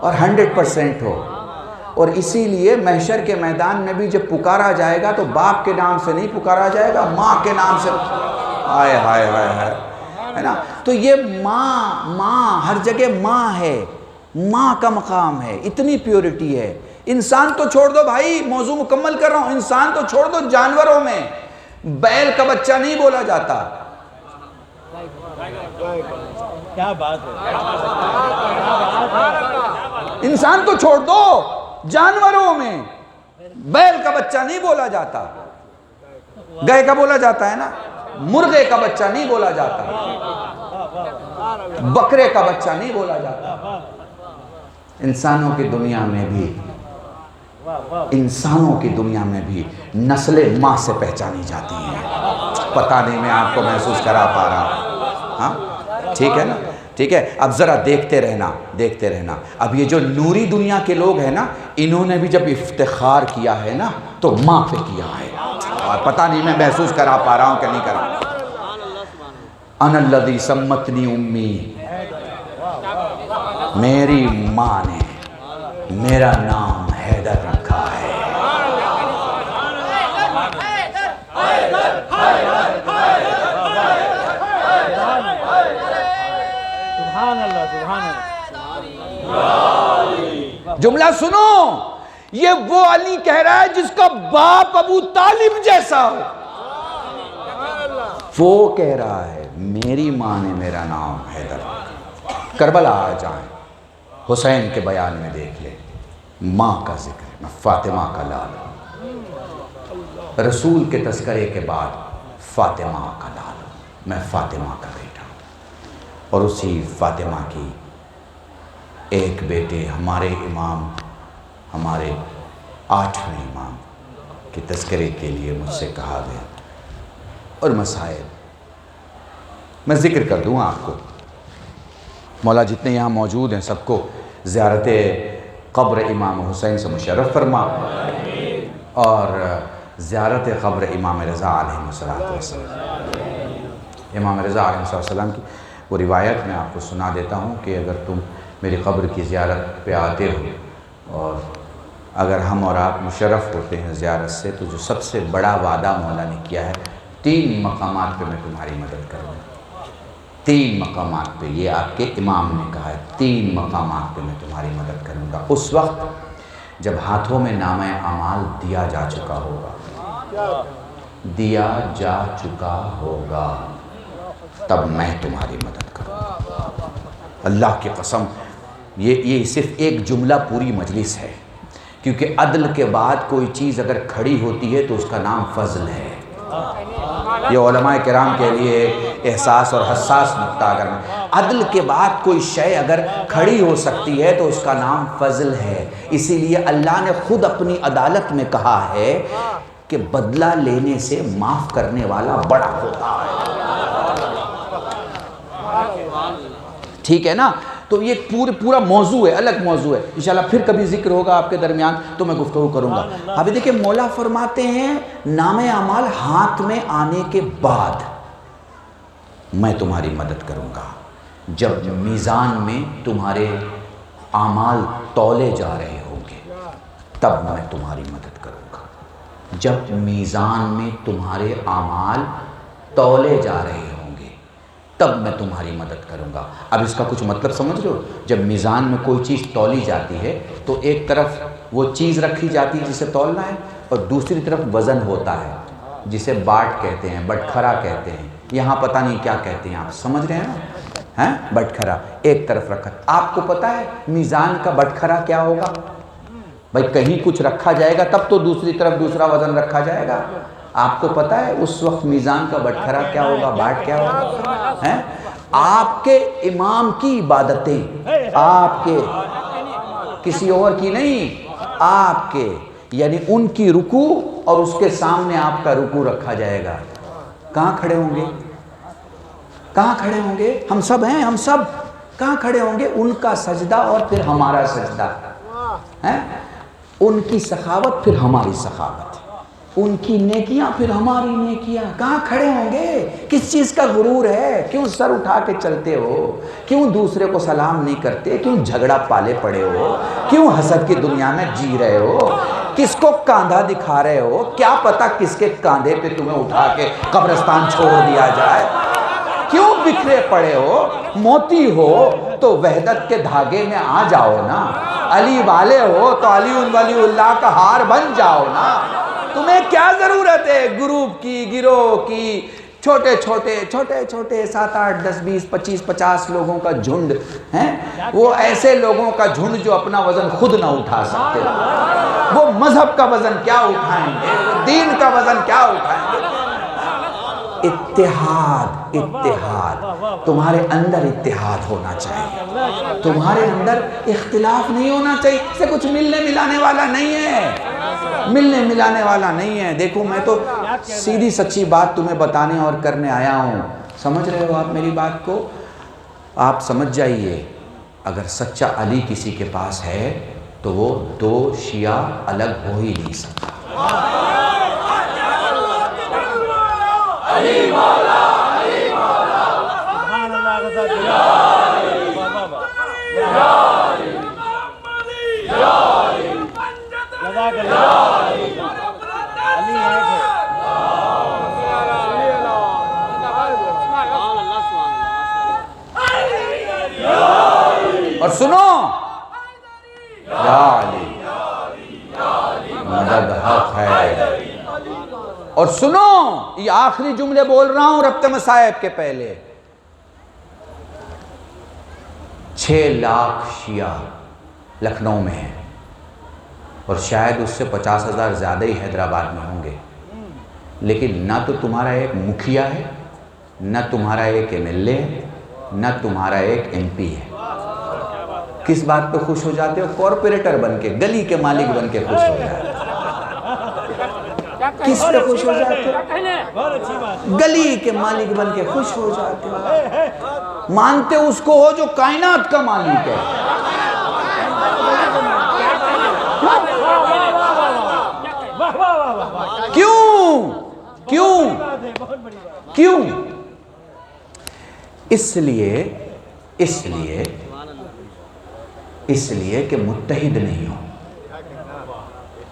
اور 100% ہو، اور اسی لیے محشر کے میدان میں بھی جب پکارا جائے گا تو باپ کے نام سے نہیں پکارا جائے گا، ماں کے نام سے۔ ہائے ہائے ہائے ہائے، ہے نا؟ تو یہ ماں ہر جگہ ماں ہے، ماں کا مقام ہے، اتنی پیورٹی ہے۔ انسان تو چھوڑ دو بھائی، موضوع مکمل کر رہا ہوں، انسان تو چھوڑ دو، جانوروں میں بیل کا بچہ نہیں بولا جاتا۔ کیا بات ہے، انسان تو چھوڑ دو، جانوروں میں بیل کا بچہ نہیں بولا جاتا، گائے کا بولا جاتا ہے نا، مرغے کا بچہ نہیں بولا جاتا، بکرے کا بچہ نہیں بولا جاتا۔ انسانوں کی دنیا میں بھی نسلیں ماں سے پہچانی جاتی ہیں۔ پتہ نہیں میں آپ کو محسوس کرا پا رہا ہوں، ہاں ٹھیک ہے نا، ٹھیک ہے۔ اب ذرا دیکھتے رہنا، اب یہ جو نوری دنیا کے لوگ ہیں نا، انہوں نے بھی جب افتخار کیا ہے نا تو ماں پہ کیا ہے، اور پتہ نہیں میں محسوس کرا پا رہا ہوں کہ نہیں کرا۔ انا الذی سمتنی امی، میری ماں نے میرا نام حیدر رکھا ہے۔ سبحان اللہ، سبحان اللہ۔ جملہ سنو، یہ وہ علی کہہ رہا ہے جس کا باپ ابو طالب جیسا ہو۔ وہ کہہ رہا ہے میری ماں نے میرا نام حیدر رکھا۔ کربلا آ جائیں، حسین کے بیان میں دیکھ لیں، ماں کا ذکر ہے، میں فاطمہ کا لال ہوں۔ رسول کے تذکرے کے بعد فاطمہ کا لال ہوں، میں فاطمہ کا بیٹا ہوں۔ اور اسی فاطمہ کی ایک بیٹے ہمارے امام، ہمارے 8ویں امام کے تذکرے کے لیے مجھ سے کہا گیا، اور مسائل میں ذکر کر دوں آپ کو۔ مولا جتنے یہاں موجود ہیں سب کو زیارت قبر امام حسین سے مشرف فرما، اور زیارت قبر امام رضا علیہ السلام۔ امام رضا علیہ السلام کی وہ روایت میں آپ کو سنا دیتا ہوں کہ اگر تم میری قبر کی زیارت پہ آتے ہو، اور اگر ہم اور آپ مشرف ہوتے ہیں زیارت سے، تو جو سب سے بڑا وعدہ مولا نے کیا ہے، 3 مقامات پہ میں تمہاری مدد کروں گا۔ 3 مقامات پہ، یہ آپ کے امام نے کہا ہے، 3 مقامات پہ میں تمہاری مدد کروں گا۔ اس وقت جب ہاتھوں میں نامہ اعمال دیا جا چکا ہوگا، دیا جا چکا ہوگا، تب میں تمہاری مدد کروں گا۔ اللہ کی قسم، یہ صرف ایک جملہ پوری مجلس ہے، کیونکہ عدل کے بعد کوئی چیز اگر کھڑی ہوتی ہے تو اس کا نام فضل ہے۔ یہ علماء کرام کے لیے احساس اور حساس نقطہ، اگر عدل کے بعد کوئی شے اگر کھڑی ہو سکتی ہے تو اس کا نام فضل ہے۔ اسی لیے اللہ نے خود اپنی عدالت میں کہا ہے کہ بدلہ لینے سے معاف کرنے والا بڑا ہوتا ہے۔ ٹھیک ہے نا؟ تو یہ پورا موضوع ہے، الگ موضوع ہے، انشاءاللہ پھر کبھی ذکر ہوگا آپ کے درمیان تو میں گفتگو کروں گا۔ ابھی دیکھیں مولا فرماتے ہیں نام اعمال ہاتھ میں آنے کے بعد میں تمہاری مدد کروں گا۔ جب میزان میں تمہارے اعمال تولے جا رہے ہوں گے تب میں تمہاری مدد کروں گا۔ جب میزان میں تمہارے اعمال تولے جا رہے ہوں گے تب میں تمہاری مدد کروں گا۔ اب اس کا کچھ مطلب سمجھ لو، جب میزان میں کوئی چیز تولی جاتی ہے تو ایک طرف وہ چیز رکھی جاتی ہے جسے تولنا ہے، اور دوسری طرف وزن ہوتا ہے جسے باٹ کہتے ہیں، بٹکھرا کہتے ہیں، یہاں پتہ نہیں کیا کہتے ہیں، آپ سمجھ رہے ہیں نا؟ بٹکھرا ایک طرف رکھا۔ آپ کو پتہ ہے میزان کا بٹکھرا کیا ہوگا؟ بھائی کہیں کچھ رکھا جائے گا تب تو دوسری طرف دوسرا وزن رکھا جائے گا۔ آپ کو پتہ ہے اس وقت میزان کا بٹکھرا کیا ہوگا، باٹ کیا ہوگا؟ آپ کے امام کی عبادتیں، آپ کے، کسی اور کی نہیں، آپ کے، یعنی ان کی رکوع اور اس کے سامنے آپ کا رکوع رکھا جائے گا۔ کہاں کھڑے ہوں گے؟ کہاں کھڑے ہوں گے؟ ہم سب ہیں، ہم سب کہاں کھڑے ہوں گے؟ ان کا سجدہ اور پھر ہمارا سجدہ، ان کی سخاوت پھر ہماری سخاوت، ان کی نیکیاں پھر ہماری نیکیاں۔ کہاں کھڑے ہوں گے؟ کس چیز کا غرور ہے؟ کیوں سر اٹھا کے چلتے ہو؟ کیوں دوسرے کو سلام نہیں کرتے؟ کیوں جھگڑا پالے پڑے ہو؟ کیوں حسد کی دنیا میں جی رہے ہو؟ کس کو کاندھا دکھا رہے ہو؟ کیا پتا کس کے کاندھے پہ تمہیں اٹھا کے قبرستان چھوڑ دیا جائے؟ کیوں بکھرے پڑے ہو؟ موتی ہو تو وحدت کے دھاگے میں آ جاؤ نا، علی والے ہو تو علی ولی اللہ کا ہار بن جاؤ نا۔ تمہیں کیا ضرورت ہے گروپ کی، گروہ کی، چھوٹے چھوٹے 7 8 10 20 25 50 لوگوں کا جھنڈ ہیں؟ وہ ایسے لوگوں کا جھنڈ جو اپنا وزن خود نہ اٹھا سکتے، وہ مذہب کا وزن کیا اٹھائیں گے؟ دین کا وزن کیا اٹھائیں گے؟ اتحاد، اتحاد، تمہارے اندر اتحاد ہونا چاہیے، تمہارے اندر اختلاف نہیں ہونا چاہیے۔ اس سے کچھ ملنے ملانے والا نہیں ہے، ملنے ملانے والا نہیں ہے۔ دیکھو میں تو سیدھی سچی بات تمہیں بتانے اور کرنے آیا ہوں، سمجھ رہے ہو آپ میری بات کو؟ آپ سمجھ جائیے، اگر سچا علی کسی کے پاس ہے تو وہ 2 شیعہ الگ ہو ہی نہیں سکتا۔ علی مولا، علی مولا، سبحان اللہ کا ذات، یا علی، یا علی، یا علی، جزاک اللہ، علی ایک ہے۔ اور سنو، یا علی مدد حق ہے، اور سنو یہ آخری جملے بول رہا ہوں ربط مصائب کے پہلے، 6 لاکھ شیعہ لکھنؤ میں ہیں اور شاید اس سے 50,000 زیادہ ہی حیدرآباد میں ہوں گے، لیکن نہ تو تمہارا ایک مکھیا ہے، نہ تمہارا ایک MLA ہے، نہ تمہارا ایک MP ہے۔ کس بات پہ خوش ہو جاتے ہو؟ کارپوریٹر بن کے، گلی کے مالک بن کے خوش ہو جاتے ہو۔ کس پہ خوش ہو جاتے ہو؟ گلی کے مالک بن کے خوش ہو جاتے ہو۔ مانتے اس کو ہو جو کائنات کا مالک ہے۔ کیوں؟ کیوں؟ کیوں؟ اس لیے کہ متحد نہیں ہو،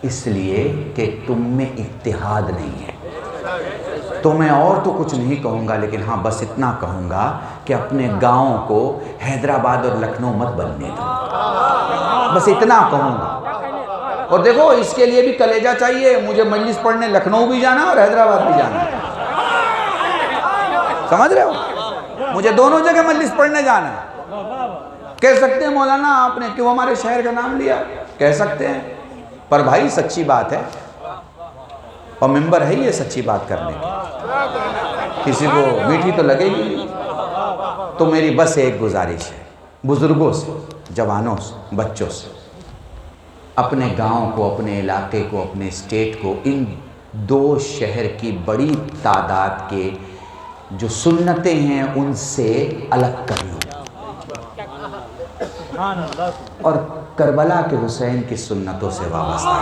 اس لیے کہ تم میں اتحاد نہیں ہے۔ تو میں اور تو کچھ نہیں کہوں گا، لیکن ہاں بس اتنا کہوں گا کہ اپنے گاؤں کو حیدرآباد اور لکھنؤ مت بننے دو، بس اتنا کہوں گا۔ اور دیکھو اس کے لیے بھی کلیجہ چاہیے، مجھے مجلس پڑھنے لکھنؤ بھی جانا اور حیدرآباد بھی جانا ہے، سمجھ رہے ہو؟ مجھے دونوں جگہ مجلس پڑھنے جانا ہے۔ کہہ سکتے ہیں مولانا آپ نے کیوں ہمارے شہر کا نام لیا؟ کہہ سکتے ہیں، پر بھائی سچی بات ہے اور ممبر ہے یہ سچی بات کرنے کی، کسی کو میٹھی تو لگے گی نہیں۔ تو میری بس ایک گزارش ہے بزرگوں سے، جوانوں سے، بچوں سے، اپنے گاؤں کو، اپنے علاقے کو، اپنے اسٹیٹ کو ان 2 شہر کی بڑی تعداد کے جو سنتیں ہیں ان سے الگ کر لو، اور کربلا کے حسین کی سنتوں سے وابستہ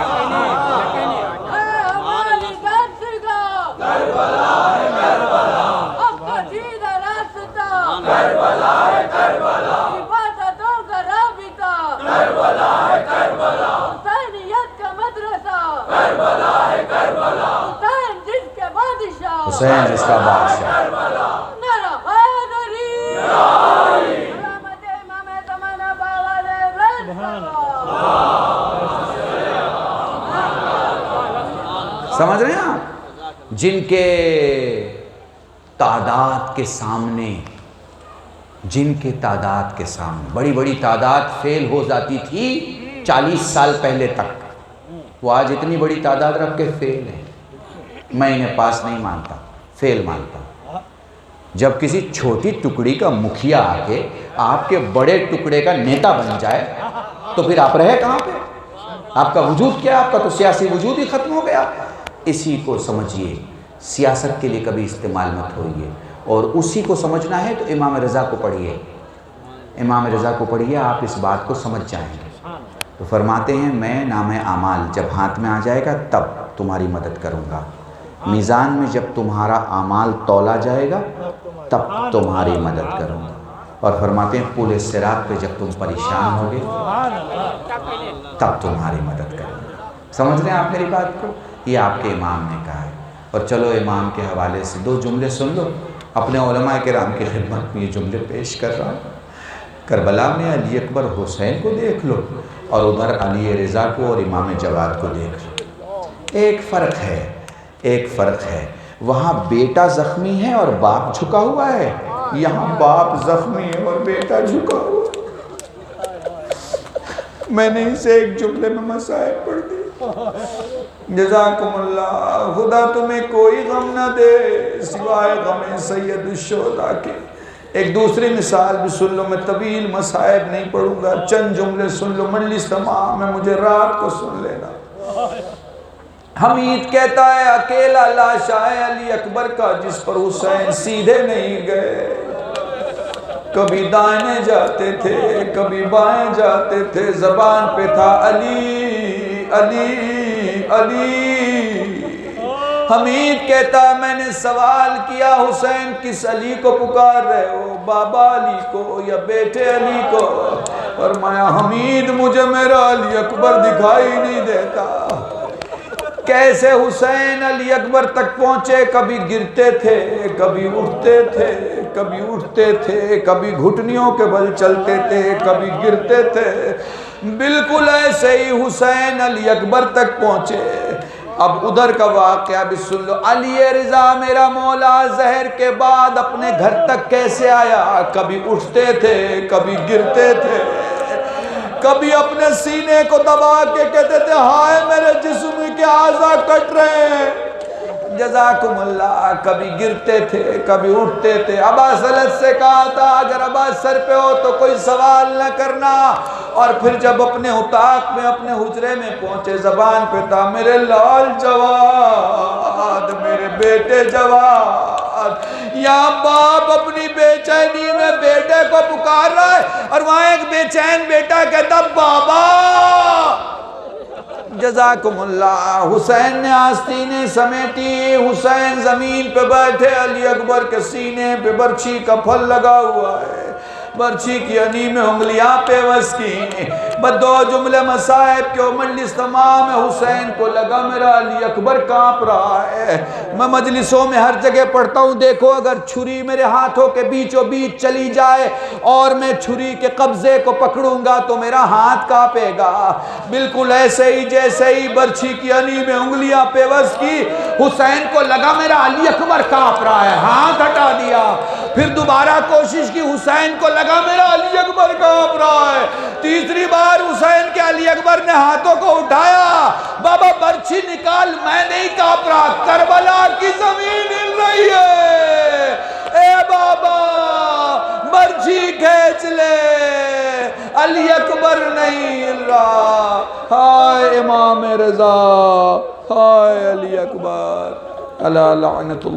حسین جس کا بادشاہ۔ سمجھ رہے ہیں آپ؟ جن کے تعداد کے سامنے بڑی بڑی تعداد فیل ہو جاتی تھی 40 سال پہلے تک، وہ آج اتنی بڑی تعداد رکھ کے فیل ہے۔ میں انہیں پاس نہیں مانتا، فیل مانتا ہوں۔ جب کسی چھوٹی ٹکڑی کا مکھیا آ کے آپ کے بڑے ٹکڑے کا نیتا بن جائے تو پھر آپ رہے کہاں پہ؟ آپ کا وجود کیا؟ آپ کا تو سیاسی وجود ہی ختم ہو گیا۔ اسی کو سمجھیے، سیاست کے لیے کبھی استعمال مت ہوئیے، اور اسی کو سمجھنا ہے تو امام رضا کو پڑھیے، امام رضا کو پڑھیے، آپ اس بات کو سمجھ جائیں گے۔ تو فرماتے ہیں میں نام اعمال جب ہاتھ میں آ جائے گا تب تمہاری مدد کروں گا، میزان میں جب تمہارا اعمال تولا جائے گا تب تمہاری مدد کروں گا، اور فرماتے ہیں پل صراط پہ جب تم پریشان ہوگے تب تمہاری مدد کروں گا۔ سمجھ رہے ہیں آپ میری بات کو؟ یہ آپ کے امام نے کہا ہے۔ اور چلو امام کے حوالے سے 2 جملے سن لو، اپنے علماء کرام کی خدمت میں یہ جملے پیش کر رہا ہوں۔ کربلا میں علی اکبر حسین کو دیکھ لو اور ادھر علی رضا کو اور امام جواد کو دیکھ لو، ایک فرق ہے، وہاں بیٹا زخمی ہے اور باپ جھکا ہوا ہے، یہاں باپ زخمی ہے اور بیٹا جھکا ہوا ہے۔ میں نے اسے ایک جملے میں مصائب پڑھ دی۔ جزاکم اللہ، خدا تمہیں کوئی غم نہ دے سوائے غم سید الشہداء کے۔ ایک دوسری مثال بھی سن لو، میں طویل مصائب نہیں پڑھوں گا، چند جملے سن لو، مجلس تمام ہے، مجھے رات کو سن لینا۔ حمید کہتا ہے اکیلا لاشا ہے علی اکبر کا جس پر حسین سیدھے نہیں گئے، کبھی دائیں جاتے تھے کبھی بائیں جاتے تھے، زبان پہ تھا علی علی علی۔ حمید کہتا ہے میں نے سوال کیا حسین کس علی کو پکار رہے ہو، بابا علی کو یا بیٹے علی کو؟ فرمایا حمید مجھے میرا علی اکبر دکھائی نہیں دیتا۔ کیسے حسین علی اکبر تک پہنچے؟ کبھی گرتے تھے کبھی اٹھتے تھے، کبھی اٹھتے تھے کبھی گھٹنیوں کے بل چلتے تھے، کبھی گرتے تھے۔ بالکل ایسے ہی حسین علی اکبر تک پہنچے۔ اب ادھر کا واقعہ بھی سن لو. علی رضا میرا مولا زہر کے بعد اپنے گھر تک کیسے آیا؟ کبھی اٹھتے تھے، کبھی گرتے تھے، کبھی اپنے سینے کو دبا کے کہتے تھے ہائے میرے جسم کے اعضاء کٹ رہے ہیں، جزاکم اللہ. کبھی گرتے تھے، کبھی اٹھتے تھے. ابا سلط سے کہا تھا اگر ابا سر پہ ہو تو کوئی سوال نہ کرنا. اور پھر جب اپنے اتاق میں اپنے حجرے میں پہنچے زبان پہ تھا میرے لال جواد، میرے بیٹے جواد. یا باپ اپنی بے چینی میں بیٹے کو پکار رہا ہے اور وہاں ایک بے چین بیٹا کہتا بابا. جزاکم اللہ. حسین نے آستینیں سمیٹی، حسین زمین پہ بیٹھے، علی اکبر کے سینے پہ برچھی کا پھل لگا ہوا ہے، برچھی کی انی میں انگلیاں پیوست کی. بس دو جملے مصائب کے مجلس تمام ہے. حسین کو لگا میرا علی اکبر کانپ رہا ہے. میں مجلسوں میں ہر جگہ پڑھتا ہوں دیکھو اگر چھری میرے ہاتھوں کے بیچوں بیچ چلی جائے اور میں چھری کے قبضے کو پکڑوں گا تو میرا ہاتھ کانپے گا. بالکل ایسے ہی جیسے ہی برچھی کی انی میں انگلیاں پیوست کی، حسین کو لگا میرا علی اکبر کانپ رہا ہے، ہاتھ ہٹا دیا. پھر دوبارہ کوشش کی، حسین کو لگا میرا علی اکبر کانپ رہا ہے. تیسری بار حسین کے علی اکبر نے ہاتھوں کو اٹھایا، بابا برچھی نکال، میں نہیں کانپ رہا، کربلا کی زمین ہل رہی ہے. اے بابا برچھی کھینچ لے، علی اکبر نہیں ہل رہا. ہائے امام رضا، ہائے علی اکبر، اللہ لعنت اللہ.